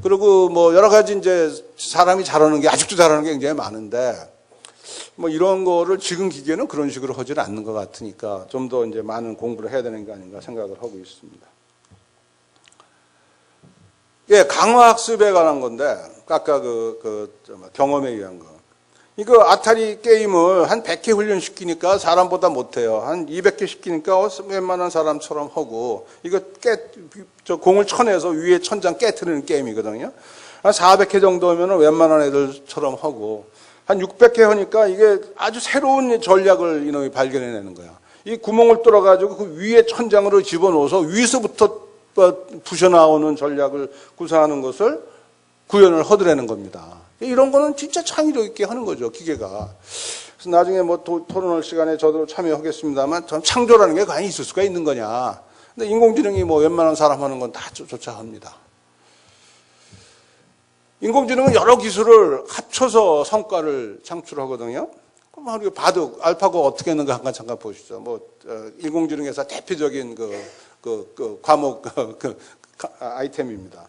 그리고 뭐 여러 가지 이제 사람이 잘하는 게 아직도 잘하는 게 굉장히 많은데 뭐 이런 거를 지금 기계는 그런 식으로 하지는 않는 것 같으니까 좀 더 이제 많은 공부를 해야 되는 게 아닌가 생각을 하고 있습니다. 예, 강화학습에 관한 건데 아까 경험에 의한 거. 이거 아타리 게임을 한 100개 훈련시키니까 사람보다 못해요. 한 200개 시키니까 웬만한 사람처럼 하고 이거 공을 쳐내서 위에 천장 깨트리는 게임이거든요. 한 400개 정도 하면 웬만한 애들처럼 하고 한 600개 하니까 이게 아주 새로운 전략을 이놈이 발견해내는 거야. 이 구멍을 뚫어가지고 그 위에 천장으로 집어넣어서 위에서부터 부셔나오는 전략을 구사하는 것을 구현을 허드라는 겁니다. 이런 거는 진짜 창의력 있게 하는 거죠, 기계가. 그래서 나중에 뭐 토론할 시간에 저도 참여하겠습니다만 전 창조라는 게 과연 있을 수가 있는 거냐. 근데 인공지능이 뭐 웬만한 사람 하는 건 다 조차합니다. 인공지능은 여러 기술을 합쳐서 성과를 창출하거든요. 그럼 우리가 바둑, 알파고 어떻게 했는가 잠깐 보시죠. 뭐 인공지능에서 대표적인 과목 아이템입니다.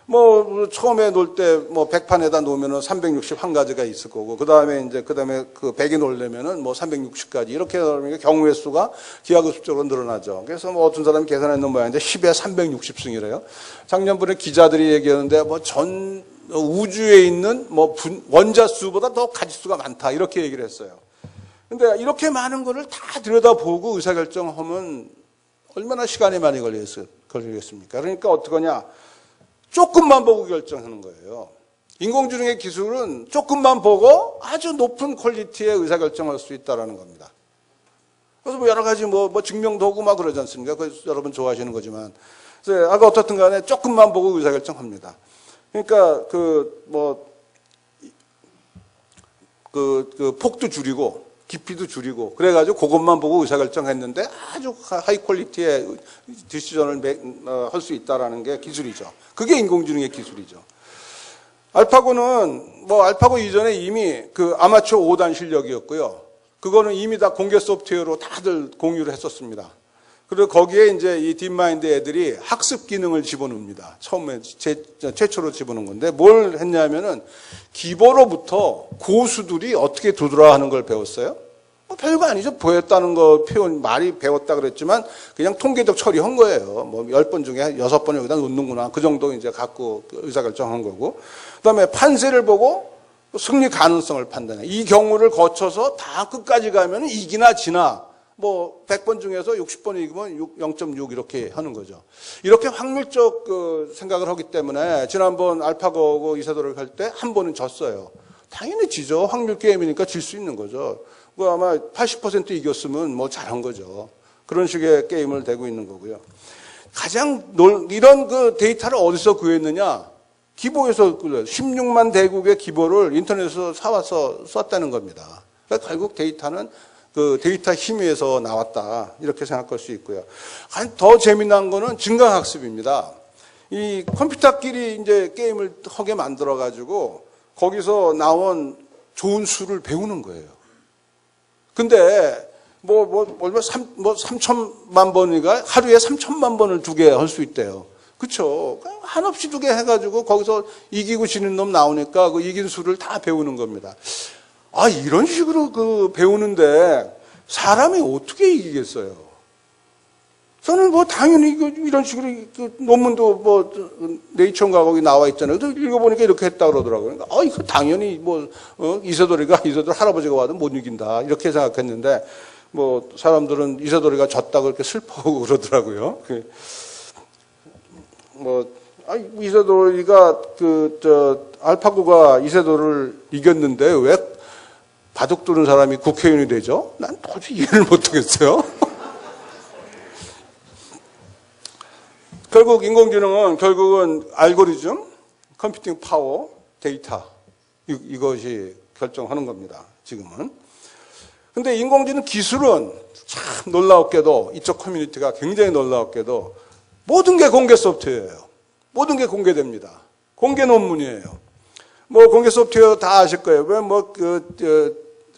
뭐 처음에 놓을 때 뭐 100판에다 놓으면은 361가지가 있을 거고 그다음에 그 100에 놓으려면은 뭐 360가지 이렇게 하면 경우의 수가 기하급수적으로 늘어나죠. 그래서 뭐 어떤 사람이 계산했는 모양인데 10에 360승이래요. 작년분에 기자들이 얘기하는데 뭐 전 우주에 있는 뭐 원자 수보다 더 가지수가 많다 이렇게 얘기를 했어요. 근데 이렇게 많은 거를 다 들여다보고 의사결정하면 얼마나 시간이 많이 걸리겠습니까? 그러니까 어떡하냐? 조금만 보고 결정하는 거예요. 인공지능의 기술은 조금만 보고 아주 높은 퀄리티의 의사결정을 할 수 있다는 겁니다. 그래서 뭐 여러 가지 뭐 증명도 하고 막 그러지 않습니까? 그래서 여러분 좋아하시는 거지만. 그래서 아까 어떻든 간에 조금만 보고 의사결정합니다. 그러니까 폭도 줄이고 깊이도 줄이고 그래가지고 그것만 보고 의사결정했는데 아주 하이 퀄리티의 디시전을 할 수 있다는 게 기술이죠. 그게 인공지능의 기술이죠. 알파고는 알파고 이전에 이미 그 아마추어 5단 실력이었고요. 그거는 이미 다 공개 소프트웨어로 다들 공유를 했었습니다. 그리고 거기에 이제 이 딥마인드 애들이 학습 기능을 집어넣습니다. 처음에 최초로 집어넣은 건데 뭘 했냐면은 기보로부터 고수들이 어떻게 두드러하는 걸 배웠어요. 별거 아니죠. 보였다는 거 표현 말이 배웠다 그랬지만 그냥 통계적 처리한 거예요. 10번 중에 6번 여기다 놓는구나. 그 정도 이제 갖고 의사결정한 거고. 그다음에 판세를 보고 승리 가능성을 판단해. 이 경우를 거쳐서 다 끝까지 가면 이기나 지나 뭐 100번 중에서 60번이 이기면 0.6 이렇게 하는 거죠. 이렇게 확률적 그 생각을 하기 때문에 지난번 알파고하고 이세돌을 할 때 한 번은 졌어요. 당연히 지죠. 확률 게임이니까 질 수 있는 거죠. 뭐 아마 80% 이겼으면 뭐 잘한 거죠. 그런 식의 게임을 되고 있는 거고요. 이런 그 데이터를 어디서 구했느냐? 기보에서 16만 대국의 기보를 인터넷에서 사와서 썼다는 겁니다. 그러니까 결국 데이터는 그 데이터 힘에서 나왔다. 이렇게 생각할 수 있고요. 더 재미난 거는 증강학습입니다. 이 컴퓨터끼리 이제 게임을 하게 만들어가지고 거기서 나온 좋은 수를 배우는 거예요. 근데 얼마 3천만 번인가 하루에 3천만 번을 두게 할 수 있대요. 그렇죠? 한없이 두게 해가지고 거기서 이기고 지는 놈 나오니까 그 이긴 수를 다 배우는 겁니다. 아, 이런 식으로 그 배우는데 사람이 어떻게 이기겠어요? 저는 뭐 당연히 이런 식으로 그 논문도 뭐 네이처인가 거기 나와 있잖아요. 읽어보니까 이렇게 했다 그러더라고요. 그러니까 이거 당연히 이세돌 할아버지가 와도 못 이긴다 이렇게 생각했는데 뭐 사람들은 이세돌이가 졌다 그렇게 슬퍼하고 그러더라고요. 이세돌이가 알파고가 이세돌을 이겼는데 왜 바둑 두는 사람이 국회의원이 되죠? 난 도저히 이해를 못하겠어요. 결국 인공지능은 결국은 알고리즘, 컴퓨팅 파워, 데이터 이것이 결정하는 겁니다. 지금은. 근데 인공지능 기술은 참 놀라웠게도 이쪽 커뮤니티가 굉장히 놀라웠게도 모든 게 공개 소프트웨어예요. 모든 게 공개됩니다. 공개 논문이에요. 뭐 공개 소프트웨어 다 아실 거예요. 왜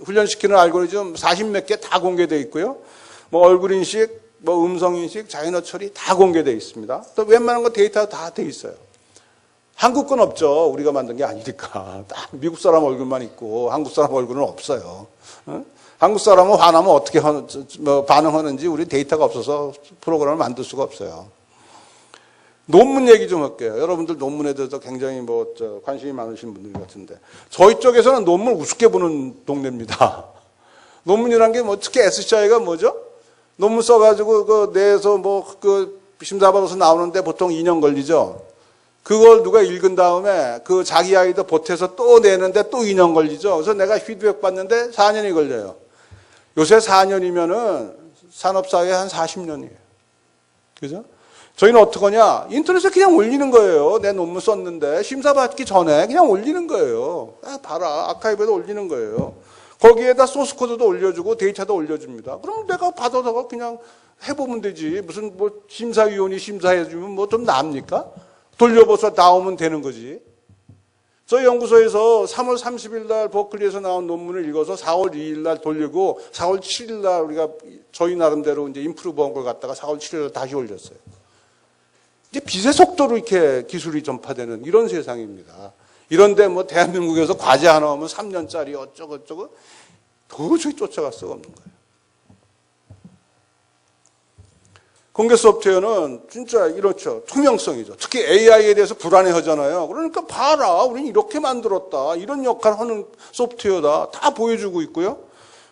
훈련시키는 알고리즘 40몇 개 다 공개되어 있고요. 뭐 얼굴 인식, 뭐 음성 인식, 자연어 처리 다 공개되어 있습니다. 또 웬만한 거 데이터 다 돼 있어요. 한국 건 없죠. 우리가 만든 게 아니니까. 딱 미국 사람 얼굴만 있고 한국 사람 얼굴은 없어요. 한국 사람은 화나면 어떻게 반응하는지 우리 데이터가 없어서 프로그램을 만들 수가 없어요. 논문 얘기 좀 할게요. 여러분들 논문에 대해서 굉장히 관심이 많으신 분들 같은데. 저희 쪽에서는 논문 우습게 보는 동네입니다. 논문이란 게 특히 SCI가 뭐죠? 논문 써가지고 내에서 심사받아서 나오는데 보통 2년 걸리죠? 그걸 누가 읽은 다음에 자기 아이도 보태서 또 내는데 또 2년 걸리죠? 그래서 내가 피드백 받는데 4년이 걸려요. 요새 4년이면은 산업사회 한 40년이에요. 그죠? 저희는 어떡하냐? 인터넷에 그냥 올리는 거예요. 내 논문 썼는데 심사받기 전에 그냥 올리는 거예요. 봐라. 아카이브에도 올리는 거예요. 거기에다 소스코드도 올려주고 데이터도 올려줍니다. 그럼 내가 받아서 그냥 해보면 되지. 무슨 심사위원이 심사해주면 좀 납니까? 돌려봐서 나오면 되는 거지. 저희 연구소에서 3월 30일 날 버클리에서 나온 논문을 읽어서 4월 2일 날 돌리고 4월 7일 날 우리가 저희 나름대로 이제 임프루브한 걸 갖다가 4월 7일 날 다시 올렸어요. 이제 빛의 속도로 이렇게 기술이 전파되는 이런 세상입니다. 이런데 대한민국에서 과제 하나 하면 3년짜리 어쩌고 도저히 쫓아갈 수가 없는 거예요. 공개 소프트웨어는 진짜 이렇죠. 투명성이죠. 특히 AI에 대해서 불안해 하잖아요. 그러니까 봐라. 우리는 이렇게 만들었다. 이런 역할을 하는 소프트웨어다. 다 보여주고 있고요.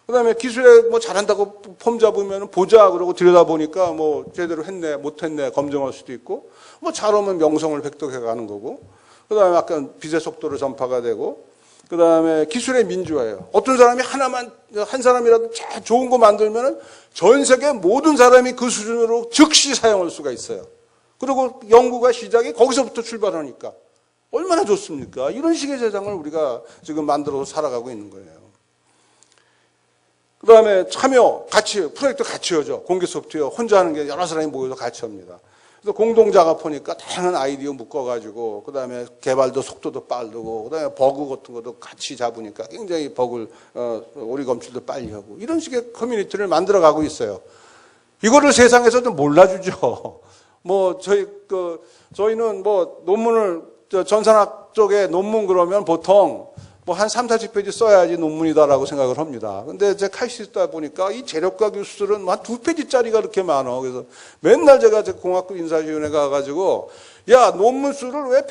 그 다음에 기술에 잘한다고 폼 잡으면 보자 그러고 들여다보니까 제대로 했네, 못했네 검증할 수도 있고, 잘하면 명성을 획득해 가는 거고, 그 다음에 약간 빛의 속도로 전파가 되고, 그 다음에 기술의 민주화예요. 어떤 사람이 한 사람이라도 제일 좋은 거 만들면은 전 세계 모든 사람이 그 수준으로 즉시 사용할 수가 있어요. 그리고 연구가 시작이 거기서부터 출발하니까. 얼마나 좋습니까? 이런 식의 세상을 우리가 지금 만들어서 살아가고 있는 거예요. 그 다음에 참여, 프로젝트 같이 하죠. 공개 소프트웨어 혼자 하는 게 여러 사람이 모여서 같이 합니다. 그래서 공동 작업하니까 다양한 아이디어 묶어가지고, 그 다음에 개발도 속도도 빠르고, 그 다음에 버그 같은 것도 같이 잡으니까 굉장히 오리 검출도 빨리 하고, 이런 식의 커뮤니티를 만들어가고 있어요. 이거를 세상에서도 몰라주죠. 저희는 논문을, 전산학 쪽에 논문 그러면 보통 한 3, 40페이지 써야지 논문이다라고 생각을 합니다. 근데 제가 칼시 있다 보니까 이 재력가 교수들은 한 2페이지짜리가 그렇게 많아. 그래서 맨날 제가 공학부 인사위원회 가가지고, 야, 논문 수를 왜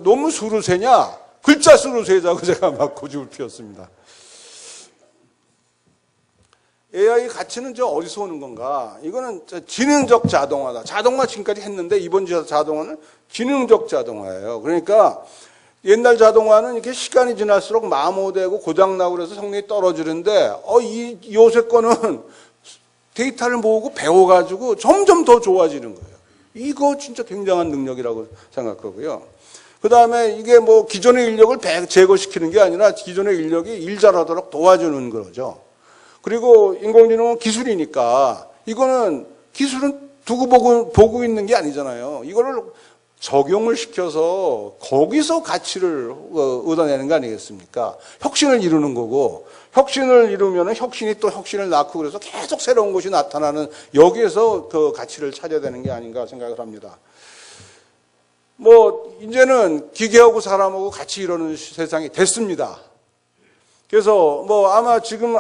논문 수를 세냐? 글자 수를 세자고 제가 막 고집을 피웠습니다. AI 가치는 저 어디서 오는 건가? 이거는 저 지능적 자동화다. 자동화 지금까지 했는데 이번 자동화는 지능적 자동화예요. 그러니까 옛날 자동화는 이렇게 시간이 지날수록 마모되고 고장나고 그래서 성능이 떨어지는데 이 요새 거는 데이터를 모으고 배워가지고 점점 더 좋아지는 거예요. 이거 진짜 굉장한 능력이라고 생각하고요. 그 다음에 이게 뭐 기존의 인력을 제거시키는 게 아니라 기존의 인력이 일 잘하도록 도와주는 거죠. 그리고 인공지능은 기술이니까 이거는 기술은 두고 보고 있는 게 아니잖아요. 이거를 적용을 시켜서 거기서 가치를 얻어내는 거 아니겠습니까? 혁신을 이루는 거고 혁신을 이루면 혁신이 또 혁신을 낳고 그래서 계속 새로운 것이 나타나는 여기에서 그 가치를 찾아야 되는 게 아닌가 생각을 합니다. 뭐 이제는 기계하고 사람하고 같이 이루는 세상이 됐습니다. 그래서 뭐 아마 지금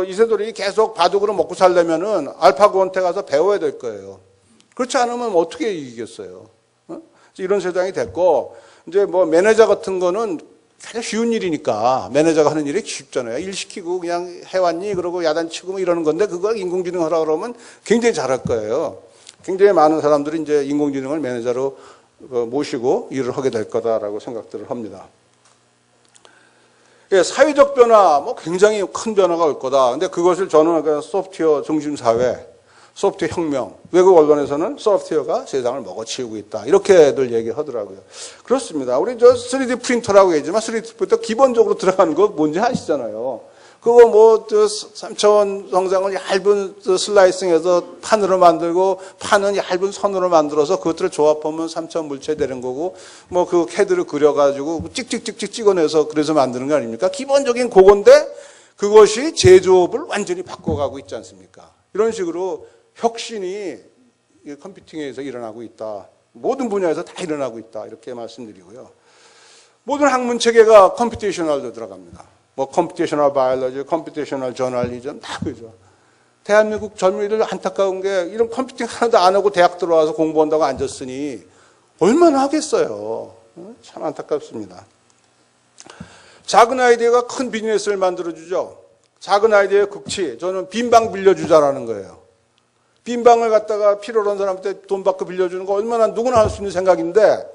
이세돌이 계속 바둑으로 먹고 살려면은 알파고한테 가서 배워야 될 거예요. 그렇지 않으면 어떻게 이기겠어요? 이런 세상이 됐고 이제 뭐 매니저 같은 거는 가장 쉬운 일이니까 매니저가 하는 일이 쉽잖아요. 일 시키고 그냥 해왔니? 그러고 야단치고 뭐 이러는 건데 그걸 인공지능 하라 그러면 굉장히 잘할 거예요. 굉장히 많은 사람들이 이제 인공지능을 매니저로 모시고 일을 하게 될 거다라고 생각들을 합니다. 예, 사회적 변화, 뭐 굉장히 큰 변화가 올 거다. 근데 그것을 저는 그냥 소프트웨어 중심 사회, 소프트웨어 혁명, 외국 언론에서는 소프트웨어가 세상을 먹어치우고 있다. 이렇게들 얘기하더라고요. 그렇습니다. 우리 저 3D 프린터라고 얘기하지만 3D 프린터 기본적으로 들어가는 거 뭔지 아시잖아요. 그거 뭐 3차원 성장을 얇은 슬라이싱해서 판으로 만들고 판은 얇은 선으로 만들어서 그것들을 조합하면 3차원 물체 되는 거고 뭐 그 캐드를 그려가지고 찍찍찍찍 찍어내서 그래서 만드는 거 아닙니까? 기본적인 그건데 그것이 제조업을 완전히 바꿔가고 있지 않습니까? 이런 식으로 혁신이 컴퓨팅에서 일어나고 있다. 모든 분야에서 다 일어나고 있다. 이렇게 말씀드리고요. 모든 학문 체계가 컴퓨테이셔널로 들어갑니다. 뭐 컴퓨테이셔널 바이올로지, 컴퓨테이셔널 저널리즘 다 그죠. 대한민국 젊은이들 안타까운 게 이런 컴퓨팅 하나도 안 하고 대학 들어와서 공부한다고 앉았으니 얼마나 하겠어요. 참 안타깝습니다. 작은 아이디어가 큰 비즈니스를 만들어주죠. 작은 아이디어의 극치, 저는 빈방 빌려주자라는 거예요. 빈방을 갖다가 필요로 한 사람한테 돈 받고 빌려주는 거 얼마나 누구나 할 수 있는 생각인데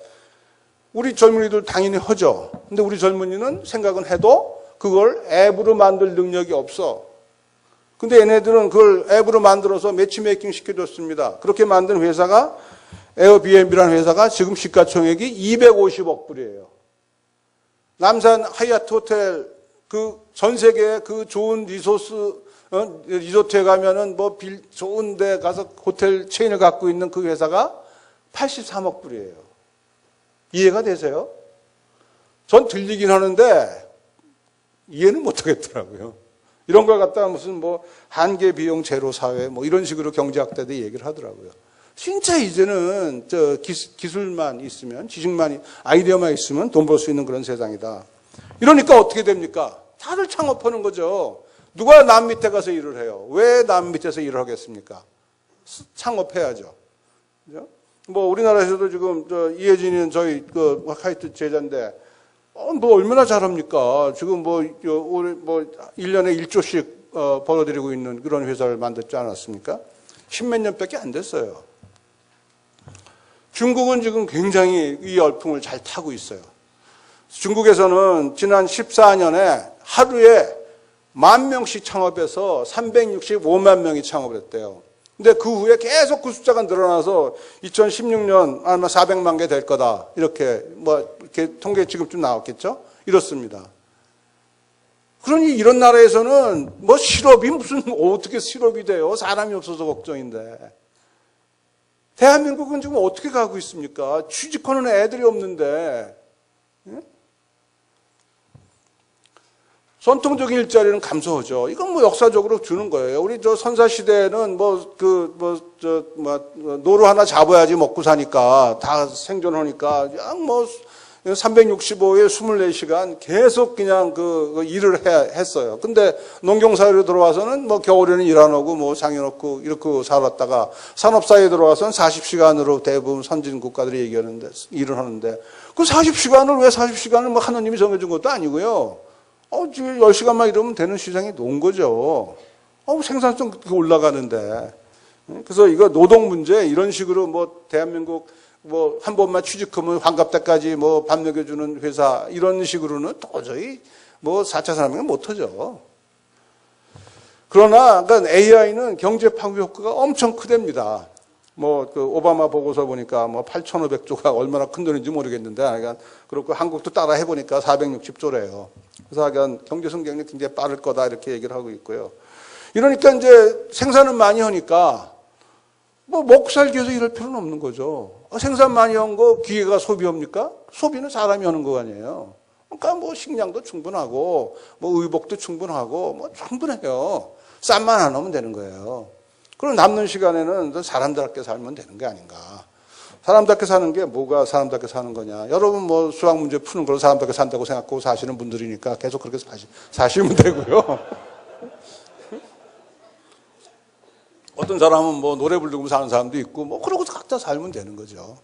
우리 젊은이들 당연히 하죠. 근데 우리 젊은이는 생각은 해도 그걸 앱으로 만들 능력이 없어. 근데 얘네들은 그걸 앱으로 만들어서 매치메이킹 시켜줬습니다. 그렇게 만든 회사가 에어비앤비라는 회사가 지금 시가총액이 250억 불이에요. 남산 하얏트 호텔 그 전 세계에 그 좋은 리조트에 가면은 뭐 좋은 데 가서 호텔 체인을 갖고 있는 그 회사가 83억 불이에요. 이해가 되세요? 전 들리긴 하는데 이해는 못 하겠더라고요. 이런 걸 갖다가 무슨 뭐 한계 비용 제로 사회 뭐 이런 식으로 경제학자도 얘기를 하더라고요. 진짜 이제는 저 기술만 있으면 지식만 아이디어만 있으면 돈 벌 수 있는 그런 세상이다. 이러니까 어떻게 됩니까? 다들 창업하는 거죠. 누가 남 밑에 가서 일을 해요? 왜 남 밑에서 일을 하겠습니까? 창업해야죠. 그죠? 뭐 우리나라에서도 지금 저 이혜진이는 저희 그 화이트 제자인데 뭐 얼마나 잘합니까? 지금 올해 1년에 1조씩 벌어들이고 있는 그런 회사를 만들지 않았습니까? 10몇 년밖에 안 됐어요. 중국은 지금 굉장히 이 열풍을 잘 타고 있어요. 중국에서는 지난 14년에 하루에 10,000명씩 창업해서 365만 명이 창업을 했대요. 근데 그 후에 계속 그 숫자가 늘어나서 2016년 아마 400만 개 될 거다. 이렇게 이렇게 통계 지금쯤 나왔겠죠? 이렇습니다. 그러니 이런 나라에서는 뭐 실업이 무슨 어떻게 실업이 돼요? 사람이 없어서 걱정인데. 대한민국은 지금 어떻게 가고 있습니까? 취직하는 애들이 없는데. 예? 전통적인 일자리는 감소하죠. 이건 뭐 역사적으로 주는 거예요. 우리 저 선사시대는 노루 하나 잡아야지 먹고 사니까 다 생존하니까 그냥 뭐 365일 24시간 계속 그냥 그 일을 했어요. 근데 농경사회로 들어와서는 뭐 겨울에는 일 안 하고 뭐 장해놓고 이렇게 살았다가 산업사회에 들어와서는 40시간으로 대부분 선진 국가들이 얘기하는데 일을 하는데 그 40시간을 왜 40시간을 뭐 하느님이 정해준 것도 아니고요. 지금 10시간만 이러면 되는 시장이 놓은 거죠. 생산성 올라가는데. 그래서 이거 노동 문제 이런 식으로 뭐 대한민국 뭐 한 번만 취직하면 환갑 때까지 뭐 밥 먹여주는 회사 이런 식으로는 도저히 뭐 4차 산업은 못하죠. 그러나 그러니까 AI는 경제 파괴 효과가 엄청 크답니다. 뭐 그 오바마 보고서 보니까 뭐 8,500조가 얼마나 큰 돈인지 모르겠는데, 그러니까 그렇고 한국도 따라 해보니까 460조래요. 그래서 하여간 경제 성장이 굉장히 빠를 거다 이렇게 얘기를 하고 있고요. 이러니까 이제 생산은 많이 하니까 뭐 먹고 살기 위해서 이럴 필요는 없는 거죠. 생산 많이 한 거 기계가 소비합니까? 소비는 사람이 하는 거 아니에요. 그러니까 뭐 식량도 충분하고 뭐 의복도 충분하고 뭐 충분해요. 쌈만 안 하면 되는 거예요. 그럼 남는 시간에는 사람답게 살면 되는 게 아닌가. 사람답게 사는 게 뭐가 사람답게 사는 거냐. 여러분 뭐 수학 문제 푸는 걸 사람답게 산다고 생각하고 사시는 분들이니까 계속 그렇게 사시면 되고요. 어떤 사람은 뭐 노래 부르고 사는 사람도 있고 뭐 그러고 각자 살면 되는 거죠.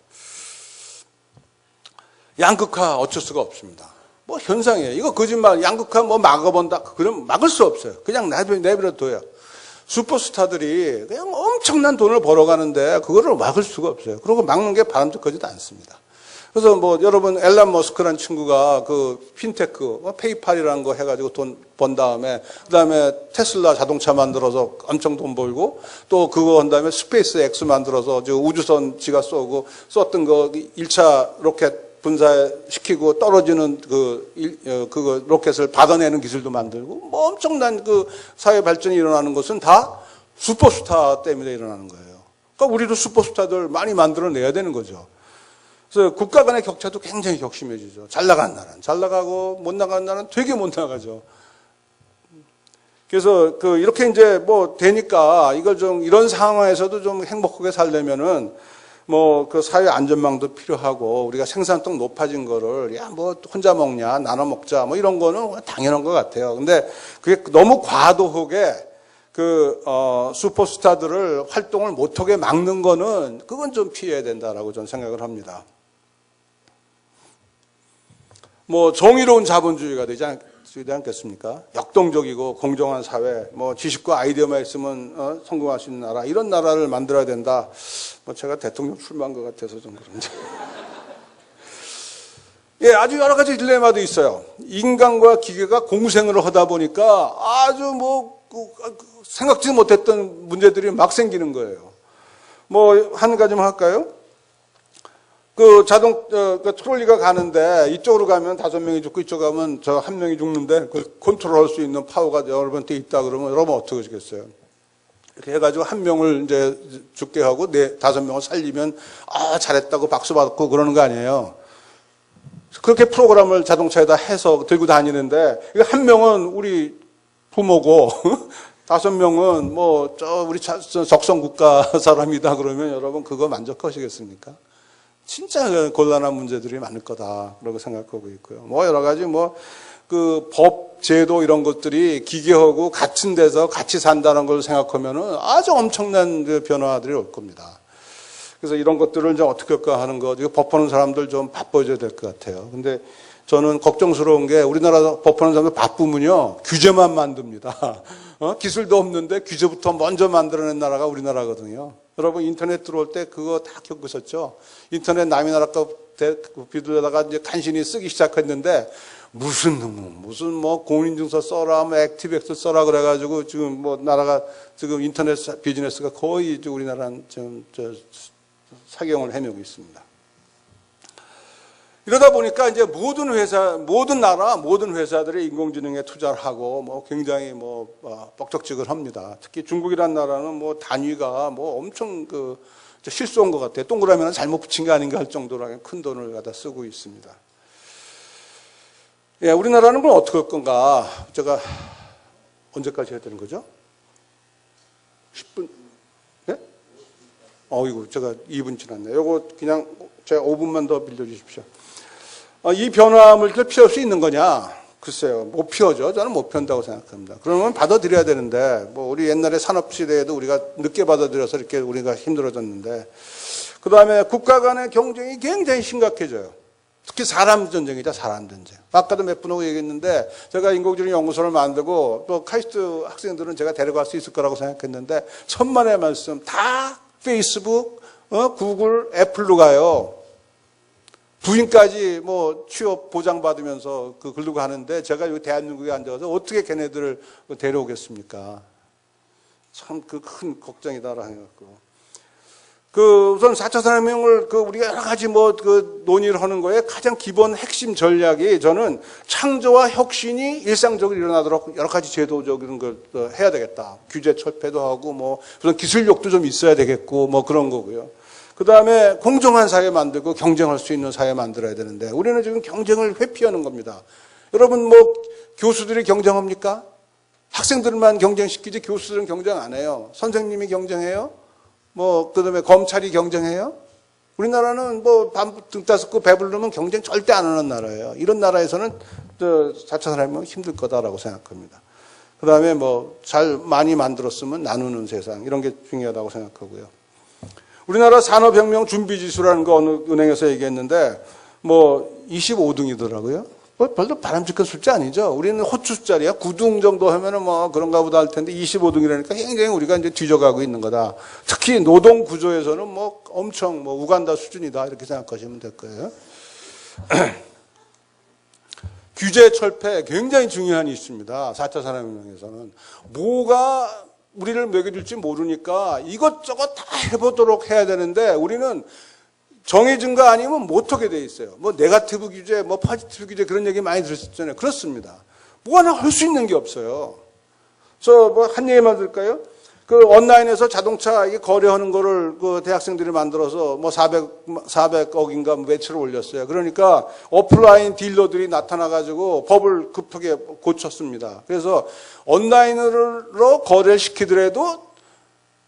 양극화 어쩔 수가 없습니다. 뭐 현상이에요. 이거 거짓말, 양극화 뭐 막아본다. 그럼 막을 수 없어요. 그냥 내버려둬요. 슈퍼스타들이 그냥 엄청난 돈을 벌어가는데 그거를 막을 수가 없어요. 그리고 막는 게 바람직하지도 않습니다. 그래서 뭐 여러분 앨런 머스크라는 친구가 그 핀테크, 페이팔이라는 거 해가지고 돈 번 다음에 그다음에 테슬라 자동차 만들어서 엄청 돈 벌고 또 그거 한 다음에 스페이스 X 만들어서 저 우주선 지가 쏘고 썼던 거 1차 로켓 분사시키고 떨어지는 그거 로켓을 받아내는 기술도 만들고 뭐 엄청난 그 사회 발전이 일어나는 것은 다 슈퍼스타 때문에 일어나는 거예요. 그러니까 우리도 슈퍼스타들 많이 만들어내야 되는 거죠. 그래서 국가 간의 격차도 굉장히 격심해지죠. 잘 나가는 나라는 잘 나가고 못 나가는 나라는 되게 못 나가죠. 그래서 이렇게 이제 뭐 되니까 이걸 좀 이런 상황에서도 좀 행복하게 살려면은 뭐 그 사회 안전망도 필요하고 우리가 생산성 높아진 거를 야 뭐 혼자 먹냐 나눠 먹자 뭐 이런 거는 당연한 것 같아요. 근데 그게 너무 과도하게 슈퍼스타들을 활동을 못하게 막는 거는 그건 좀 피해야 된다라고 저는 생각을 합니다. 뭐 정의로운 자본주의가 되지 않겠습니까? 역동적이고 공정한 사회, 뭐 지식과 아이디어만 있으면 성공할 수 있는 나라, 이런 나라를 만들어야 된다. 뭐 제가 대통령 출마한 것 같아서 좀 그런지. 예, 아주 여러 가지 딜레마도 있어요. 인간과 기계가 공생을 하다 보니까 아주 뭐 생각지도 못했던 문제들이 막 생기는 거예요. 뭐 한 가지만 할까요? 그 트롤리가 가는데 이쪽으로 가면 5명이 죽고 이쪽 가면 저 1명이 죽는데 그걸 컨트롤할 수 있는 파워가 여러분한테 있다 그러면 여러분 어떻게 하시겠어요? 이렇게 해가지고 1명을 이제 죽게 하고 5명을 살리면 잘했다고 박수 받고 그러는 거 아니에요. 그렇게 프로그램을 자동차에다 해서 들고 다니는데 이거 1명은 우리 부모고 5명은 뭐 우리 적성국가 사람이다 그러면 여러분 그거 만족하시겠습니까? 진짜 곤란한 문제들이 많을 거다 라고 생각하고 있고요. 뭐 여러 가지 그 법, 제도 이런 것들이 기계하고 같은 데서 같이 산다는 걸 생각하면은 아주 엄청난 변화들이 올 겁니다. 그래서 이런 것들을 이제 어떻게 할까 하는 거, 이거 법하는 사람들 좀 바빠져야 될 것 같아요. 근데 저는 걱정스러운 게 우리나라 법하는 사람들 바쁘면요, 규제만 만듭니다. 기술도 없는데 규제부터 먼저 만들어낸 나라가 우리나라거든요. 여러분 인터넷 들어올 때 그거 다 겪으셨죠? 인터넷 남의 나라 거 비둘려다가 이제 간신히 쓰기 시작했는데 무슨 뭐 공인증서 써라, 뭐 액티브엑스 써라 그래가지고 지금 뭐 나라가 지금 인터넷 비즈니스가 거의 우리나라는 좀 사경을 헤매고 있습니다. 이러다 보니까 이제 모든 나라, 모든 회사들이 인공지능에 투자를 하고 뭐 굉장히 뻑적지근합니다. 특히 중국이라는 나라는 뭐 단위가 뭐 엄청 실수한 것 같아요. 동그라미 하나 잘못 붙인 게 아닌가 할 정도로 큰 돈을 갖다 쓰고 있습니다. 예, 우리나라는 그럼 어떻게 할 건가? 제가 언제까지 해야 되는 거죠? 10분? 예? 이거 제가 2분 지났네요. 요거 그냥 제가 5분만 더 빌려주십시오. 이 변화물들 피할 수 있는 거냐? 글쎄요, 못 피하죠. 저는 못 피한다고 생각합니다. 그러면 받아들여야 되는데, 뭐 우리 옛날에 산업시대에도 우리가 늦게 받아들여서 이렇게 우리가 힘들어졌는데, 그 다음에 국가 간의 경쟁이 굉장히 심각해져요. 특히 사람 전쟁이죠, 사람 전쟁. 아까도 몇 분하고 얘기했는데, 제가 인공지능 연구소를 만들고, 또 카이스트 학생들은 제가 데려갈 수 있을 거라고 생각했는데, 천만의 말씀, 다 페이스북, 구글, 애플로 가요. 부인까지 뭐 취업 보장받으면서 글로 가는데, 제가 여기 대한민국에 앉아서 어떻게 걔네들을 데려오겠습니까? 참 큰 걱정이다라고 생각하고. 우선 4차 산업혁명을 우리가 여러 가지 논의를 하는 거에 가장 기본 핵심 전략이 저는 창조와 혁신이 일상적으로 일어나도록 여러 가지 제도적인 걸 해야 되겠다. 규제 철폐도 하고 우선 기술력도 좀 있어야 되겠고 그런 거고요. 그 다음에 공정한 사회 만들고 경쟁할 수 있는 사회 만들어야 되는데 우리는 지금 경쟁을 회피하는 겁니다. 여러분 교수들이 경쟁합니까? 학생들만 경쟁시키지 교수들은 경쟁 안 해요. 선생님이 경쟁해요? 그 다음에 검찰이 경쟁해요? 우리나라는 등 따스고 배부르면 경쟁 절대 안 하는 나라예요. 이런 나라에서는 4차 산업혁명 힘들 거다라고 생각합니다. 그 다음에 잘 많이 만들었으면 나누는 세상, 이런 게 중요하다고 생각하고요. 우리나라 산업혁명 준비지수라는 거 어느 은행에서 얘기했는데 25등이더라고요. 별로 바람직한 숫자 아니죠. 우리는 호추 숫자리야. 9등 정도 하면은 그런가 보다 할 텐데 25등이라니까 굉장히 우리가 이제 뒤져가고 있는 거다. 특히 노동 구조에서는 엄청 우간다 수준이다. 이렇게 생각하시면 될 거예요. 규제 철폐 굉장히 중요한 이슈입니다. 4차 산업혁명에서는. 뭐가 우리를 먹여줄지 모르니까 이것저것 다 해보도록 해야 되는데 우리는 정해진 거 아니면 못하게 돼 있어요. 네거티브 규제, 포지티브 규제 그런 얘기 많이 들으셨잖아요. 그렇습니다. 뭐 하나 할 수 있는 게 없어요. 한 얘기만 들을까요? 온라인에서 자동차 거래하는 거를 대학생들이 만들어서 400억인가 매출을 올렸어요. 그러니까 오프라인 딜러들이 나타나가지고 법을 급하게 고쳤습니다. 그래서 온라인으로 거래를 시키더라도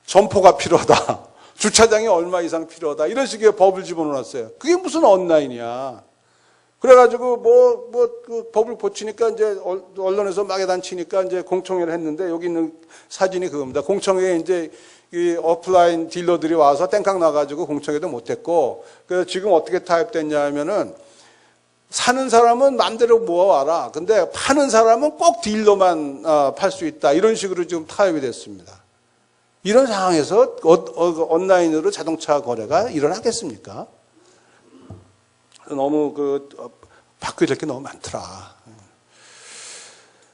점포가 필요하다. 주차장이 얼마 이상 필요하다. 이런 식의 법을 집어넣었어요. 그게 무슨 온라인이야. 그래가지고 법을 고치니까 이제 언론에서 막연단치니까 이제 공청회를 했는데 여기 있는 사진이 그겁니다. 공청회에 이제 이 오프라인 딜러들이 와서 땡깡 나가지고 공청회도 못했고, 그래서 지금 어떻게 타협됐냐 하면은 사는 사람은 마음대로 모아와라. 근데 파는 사람은 꼭 딜러만 팔 수 있다. 이런 식으로 지금 타협이 됐습니다. 이런 상황에서 온라인으로 자동차 거래가 일어나겠습니까? 너무 바꿔야 될 게 너무 많더라.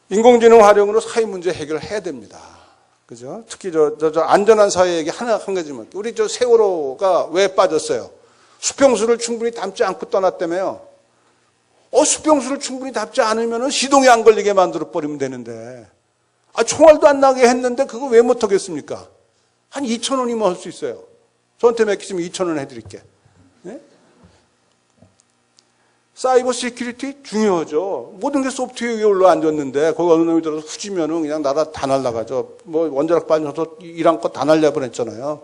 인공지능 활용으로 사회 문제 해결해야 됩니다. 그죠? 특히 안전한 사회 얘기 한 가지만. 우리 세월호가 왜 빠졌어요? 수평수를 충분히 담지 않고 떠났다며요. 수평수를 충분히 담지 않으면 시동이 안 걸리게 만들어 버리면 되는데. 총알도 안 나게 했는데 그거 왜 못하겠습니까? 한 2,000원이면 할 수 있어요. 저한테 맡기시면 2,000원 해드릴게. 네? 사이버 시큐리티 중요하죠. 모든 게 소프트웨어 위에 올라앉았는데 거기 어느 놈이 들어서 후지면은 그냥 나라 다 날라가죠. 원자력 발전소 이란 거 다 날려버렸잖아요.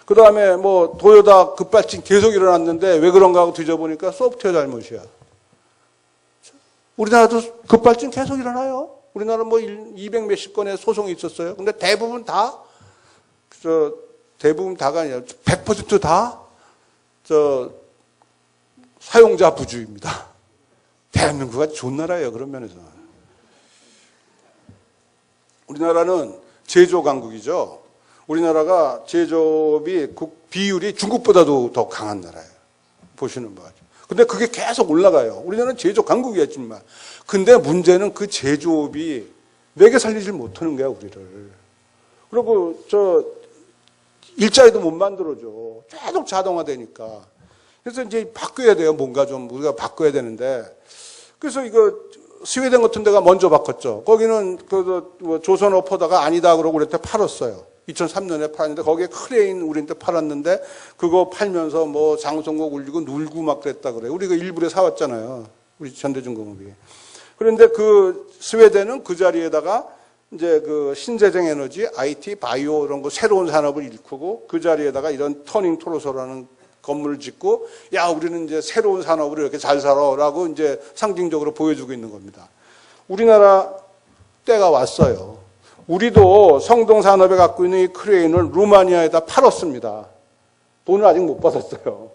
그 다음에 도요타 급발진 계속 일어났는데 왜 그런가 하고 뒤져보니까 소프트웨어 잘못이야. 우리나라도 급발진 계속 일어나요. 우리나라 200 몇십 건의 소송이 있었어요. 근데 대부분 다가 아니라 100% 다 사용자 부주의입니다. 대한민국은 좋은 나라예요. 그런 면에서. 우리나라는 제조 강국이죠. 우리나라가 제조업이 비율이 중국보다도 더 강한 나라예요. 보시는 바죠. 근데 그게 계속 올라가요. 우리나라는 제조 강국이었지만. 근데 문제는 그 제조업이 매개 살리질 못하는 거야, 우리를. 그리고 일자리도 못 만들어줘. 계속 자동화되니까. 그래서 이제 바꿔야 돼요. 뭔가 좀 우리가 바꿔야 되는데. 그래서 스웨덴 같은 데가 먼저 바꿨죠. 거기는 조선업하다가 아니다 그러고 우리한테 팔았어요. 2003년에 팔았는데 거기에 크레인 우리한테 팔았는데 그거 팔면서 장성국 울리고 놀고 막 그랬다 그래요. 우리가 일부러 사왔잖아요. 우리 현대중공업이. 그런데 스웨덴은 그 자리에다가 이제 신재생 에너지, IT, 바이오 이런 거 새로운 산업을 일구고 그 자리에다가 이런 터닝 토로소라는 건물을 짓고 우리는 이제 새로운 산업으로 이렇게 잘 살아라고 이제 상징적으로 보여주고 있는 겁니다. 우리나라 때가 왔어요. 우리도 성동 산업에 갖고 있는 이 크레인을 루마니아에다 팔았습니다. 돈을 아직 못 받았어요.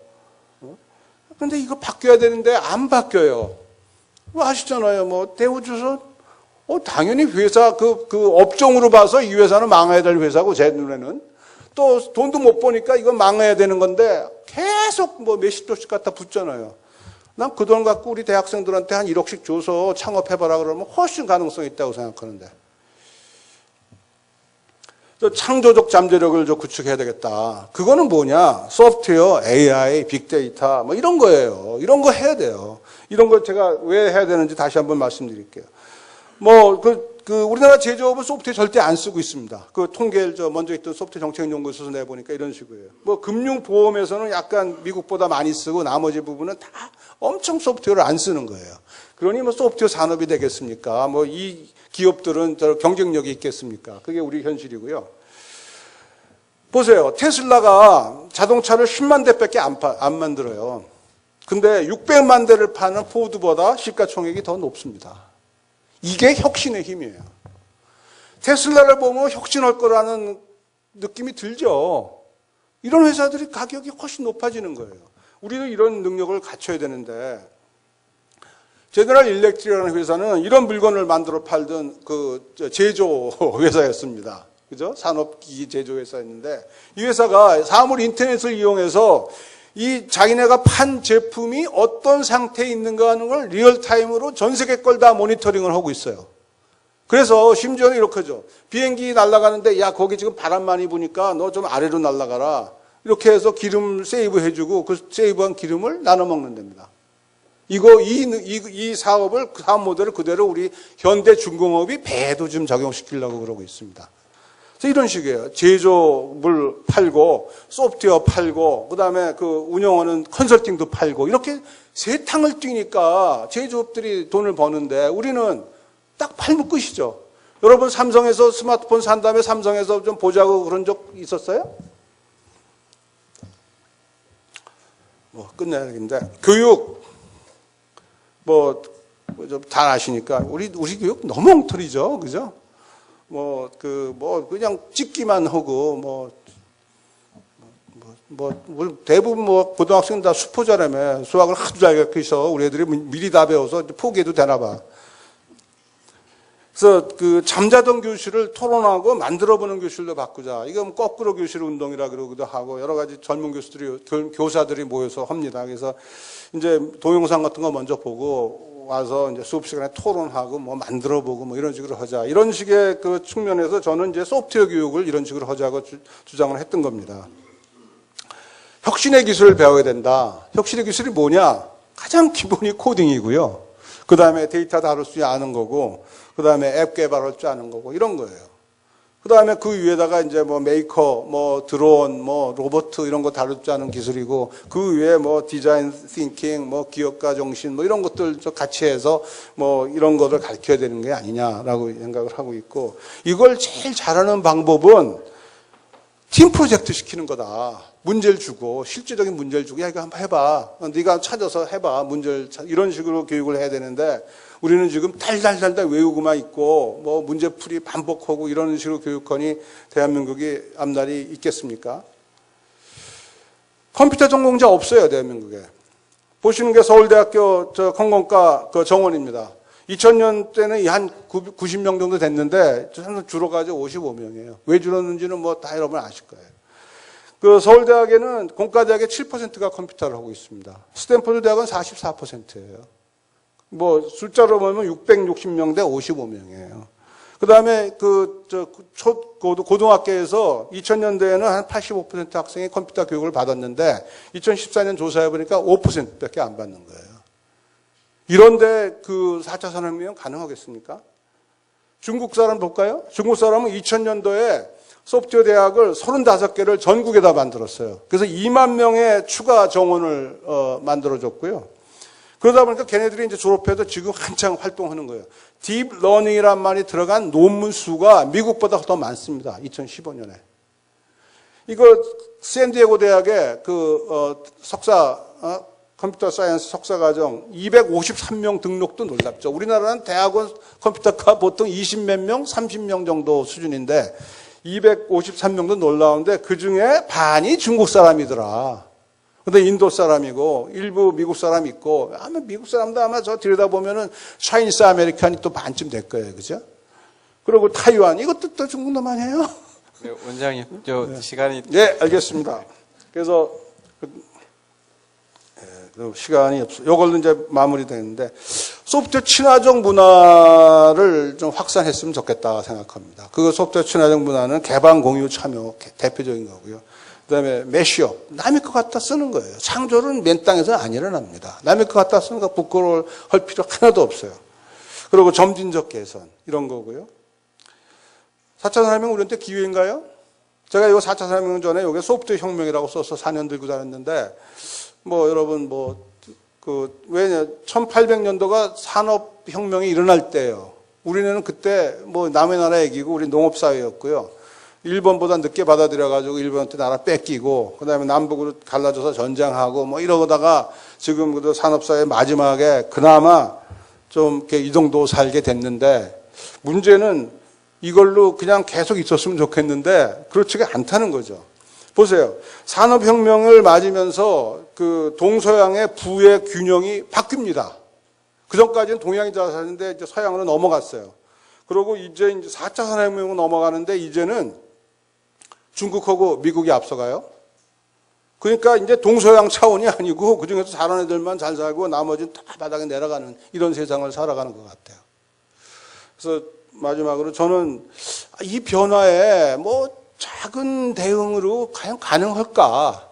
그런데 이거 바뀌어야 되는데 안 바뀌어요. 뭐 아시잖아요. 뭐 대우주선 당연히 회사 그 업종으로 봐서 이 회사는 망해야 될 회사고 제 눈에는 또 돈도 못 버니까 이건 망해야 되는 건데 계속 뭐 몇십 조씩 갖다 붙잖아요. 난 그 돈 갖고 우리 대학생들한테 한 1억씩 줘서 창업해봐라 그러면 훨씬 가능성이 있다고 생각하는데. 창조적 잠재력을 구축해야 되겠다. 그거는 뭐냐? 소프트웨어, AI, 빅데이터 뭐 이런 거예요. 이런 거 해야 돼요. 이런 걸 제가 왜 해야 되는지 다시 한번 말씀드릴게요. 뭐 우리나라 제조업은 소프트웨어 절대 안 쓰고 있습니다. 그 통계를 먼저 있던 소프트웨어 정책연구소에서 내보니까 이런 식이에요. 뭐 금융보험에서는 약간 미국보다 많이 쓰고 나머지 부분은 다 엄청 소프트웨어를 안 쓰는 거예요. 그러니 뭐 소프트웨어 산업이 되겠습니까? 뭐 이 기업들은 저 경쟁력이 있겠습니까? 그게 우리 현실이고요. 보세요. 테슬라가 자동차를 10만 대밖에 안 만들어요. 근데 600만 대를 파는 포드보다 시가총액이 더 높습니다. 이게 혁신의 힘이에요. 테슬라를 보면 혁신할 거라는 느낌이 들죠. 이런 회사들이 가격이 훨씬 높아지는 거예요. 우리도 이런 능력을 갖춰야 되는데 제너럴 일렉트릭이라는 회사는 이런 물건을 만들어 팔던 그 제조 회사였습니다. 그죠? 산업기기 제조 회사였는데 이 회사가 사물 인터넷을 이용해서 이 자기네가 판 제품이 어떤 상태에 있는가 하는 걸 리얼타임으로 전 세계 걸 다 모니터링을 하고 있어요. 그래서 심지어는 이렇게 하죠. 비행기 날아가는데 야 거기 지금 바람 많이 부니까 너 좀 아래로 날아가라. 이렇게 해서 기름 세이브 해주고 그 세이브한 기름을 나눠 먹는 됩니다. 이 사업 모델을 그대로 우리 현대중공업이 배도 좀 적용시키려고 그러고 있습니다. 그래서 이런 식이에요. 제조물 팔고, 소프트웨어 팔고, 그 다음에 그 운영하는 컨설팅도 팔고, 이렇게 세탕을 뛰니까 제조업들이 돈을 버는데 우리는 딱 팔면 끝이죠. 여러분 삼성에서 스마트폰 산 다음에 삼성에서 좀 보자고 그런 적 있었어요? 뭐 끝내야겠는데 교육 뭐 좀 잘 아시니까 우리 교육 너무 엉터리죠, 그죠? 그냥 찍기만 하고 대부분 고등학생 다 수포자라며 수학을 하도 잘 가르쳐서 우리 애들이 미리 다 배워서 포기해도 되나 봐. 그래서 그 잠자던 교실을 토론하고 만들어보는 교실로 바꾸자. 이건 거꾸로 교실 운동이라 그러기도 하고 여러 가지 젊은 교사들이 모여서 합니다. 그래서 이제 동영상 같은 거 먼저 보고 와서 이제 수업 시간에 토론하고 뭐 만들어보고 뭐 이런 식으로 하자. 이런 식의 그 측면에서 저는 이제 소프트웨어 교육을 이런 식으로 하자고 주장을 했던 겁니다. 혁신의 기술을 배워야 된다. 혁신의 기술이 뭐냐? 가장 기본이 코딩이고요. 그 다음에 데이터 다룰 줄 아는 거고, 그 다음에 앱 개발할 줄 아는 거고, 이런 거예요. 그 다음에 그 위에다가 이제 뭐 메이커, 뭐 드론, 뭐 로봇 이런 거 다룰 줄 아는 기술이고, 그 위에 뭐 디자인 띵킹, 뭐 기업가 정신, 뭐 이런 것들 같이 해서 뭐 이런 것을 가르쳐야 되는 게 아니냐라고 생각을 하고 있고, 이걸 제일 잘하는 방법은 팀 프로젝트 시키는 거다. 문제를 주고 실질적인 문제를 주고 야 이거 한번 해봐. 네가 찾아서 해봐. 이런 식으로 교육을 해야 되는데 우리는 지금 달달달달 외우고만 있고 뭐 문제풀이 반복하고 이런 식으로 교육하니 대한민국이 앞날이 있겠습니까? 컴퓨터 전공자 없어요. 대한민국에. 보시는 게 서울대학교 컴공과 그 정원입니다. 2000년 때는 한 90명 정도 됐는데 줄어가지고 55명이에요. 왜 줄었는지는 뭐 다 여러분 아실 거예요. 그 서울대학에는 공과대학의 7%가 컴퓨터를 하고 있습니다. 스탠포드 대학은 44%예요. 뭐 숫자로 보면 660명 대 55명이에요. 그 다음에 고등학교에서 2000년대에는 한 85% 학생이 컴퓨터 교육을 받았는데 2014년 조사해 보니까 5%밖에 안 받는 거예요. 이런데 그 4차 산업혁명 가능하겠습니까? 중국 사람 볼까요? 중국 사람은 2000년도에 소프트웨어 대학을 35개를 전국에다 만들었어요. 그래서 2만 명의 추가 정원을 만들어줬고요. 그러다 보니까 걔네들이 이제 졸업해도 지금 한창 활동하는 거예요. 딥러닝이란 말이 들어간 논문 수가 미국보다 더 많습니다. 2015년에. 이거 샌디에고 대학의 컴퓨터 사이언스 석사과정 253명 등록도 놀랍죠. 우리나라는 대학원 컴퓨터과 보통 20몇 명, 30명 정도 수준인데 253명도 놀라운데 그중에 반이 중국 사람이더라. 근데 인도 사람이고 일부 미국 사람 있고 아마 미국 사람도 아마 저 들여다보면은 차이니스 아메리칸이 또 반쯤 될 거예요. 그죠? 그리고 타이완 이것도 또 중국 놈 아니에요? 네, 원장님, 시간이. 네, 알겠습니다. 그래서 시간이 없어. 요걸로 이제 마무리되는데 소프트웨어 친화적 문화를 좀 확산했으면 좋겠다 생각합니다. 그 소프트웨어 친화적 문화는 개방, 공유, 참여 대표적인 거고요. 그다음에 매시업, 남의 것 갖다 쓰는 거예요. 창조는 맨 땅에서 안 일어납니다. 남의 것 갖다 쓰는 거 부끄러워할 필요 하나도 없어요. 그리고 점진적 개선 이런 거고요. 4차 산업혁명 우리한테 기회인가요? 제가 이 4차 산업혁명 전에 이게 소프트웨어 혁명이라고 써서 4년 들고 다녔는데 여러분 왜냐 1800년도가 산업혁명이 일어날 때예요. 우리는 그때 남의 나라 얘기고 우리 농업사회였고요. 일본보다 늦게 받아들여가지고 일본한테 나라 뺏기고 그다음에 남북으로 갈라져서 전쟁하고 이러다가 지금 그 산업사회 마지막에 그나마 좀 이렇게 이 정도 살게 됐는데 문제는 이걸로 그냥 계속 있었으면 좋겠는데 그렇지가 않다는 거죠. 보세요. 산업혁명을 맞으면서 그 동서양의 부의 균형이 바뀝니다. 그 전까지는 동양이 자산인데 이제 서양으로 넘어갔어요. 그리고 이제 4차 산업혁명으로 넘어가는데 이제는 중국하고 미국이 앞서가요. 그러니까 이제 동서양 차원이 아니고 그중에서 잘하는 애들만 잘 살고 나머지는 다 바닥에 내려가는 이런 세상을 살아가는 것 같아요. 그래서 마지막으로 저는 이 변화에 작은 대응으로 과연 가능할까?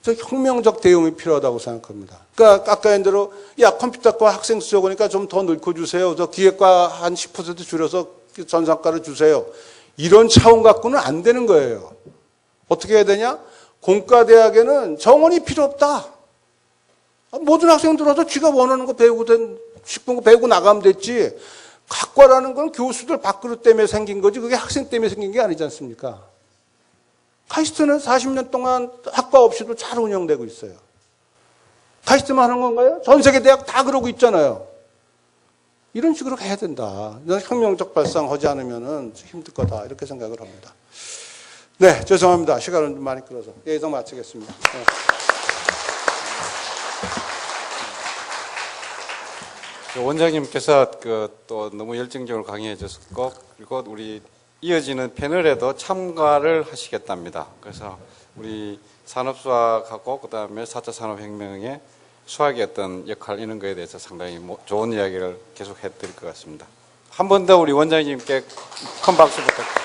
저 혁명적 대응이 필요하다고 생각합니다. 그러니까 아까 한 대로 컴퓨터과 학생 수적으니까 좀 더 늘고 주세요. 저 기획과 한 10% 줄여서 전산가를 주세요. 이런 차원 갖고는 안 되는 거예요. 어떻게 해야 되냐? 공과대학에는 정원이 필요 없다. 모든 학생 들어서 지가 원하는 거 배우고 싶은 거 배우고 나가면 됐지. 학과라는 건 교수들 밥그릇 때문에 생긴 거지 그게 학생 때문에 생긴 게 아니지 않습니까? 카이스트는 40년 동안 학과 없이도 잘 운영되고 있어요. 카이스트만 하는 건가요? 전 세계 대학 다 그러고 있잖아요. 이런 식으로 해야 된다. 혁명적 발상하지 않으면 힘들 거다 이렇게 생각을 합니다. 네, 죄송합니다. 시간을 좀 많이 끌어서 예의상 마치겠습니다. 네. 원장님께서 또 너무 열정적으로 강의해 주셨고 그리고 우리 이어지는 패널에도 참가를 하시겠답니다. 그래서 우리 산업수학하고 그다음에 4차 산업혁명의 수학의 어떤 역할 이런 거에 대해서 상당히 좋은 이야기를 계속 해드릴 것 같습니다. 한 번 더 우리 원장님께 큰 박수 부탁드립니다.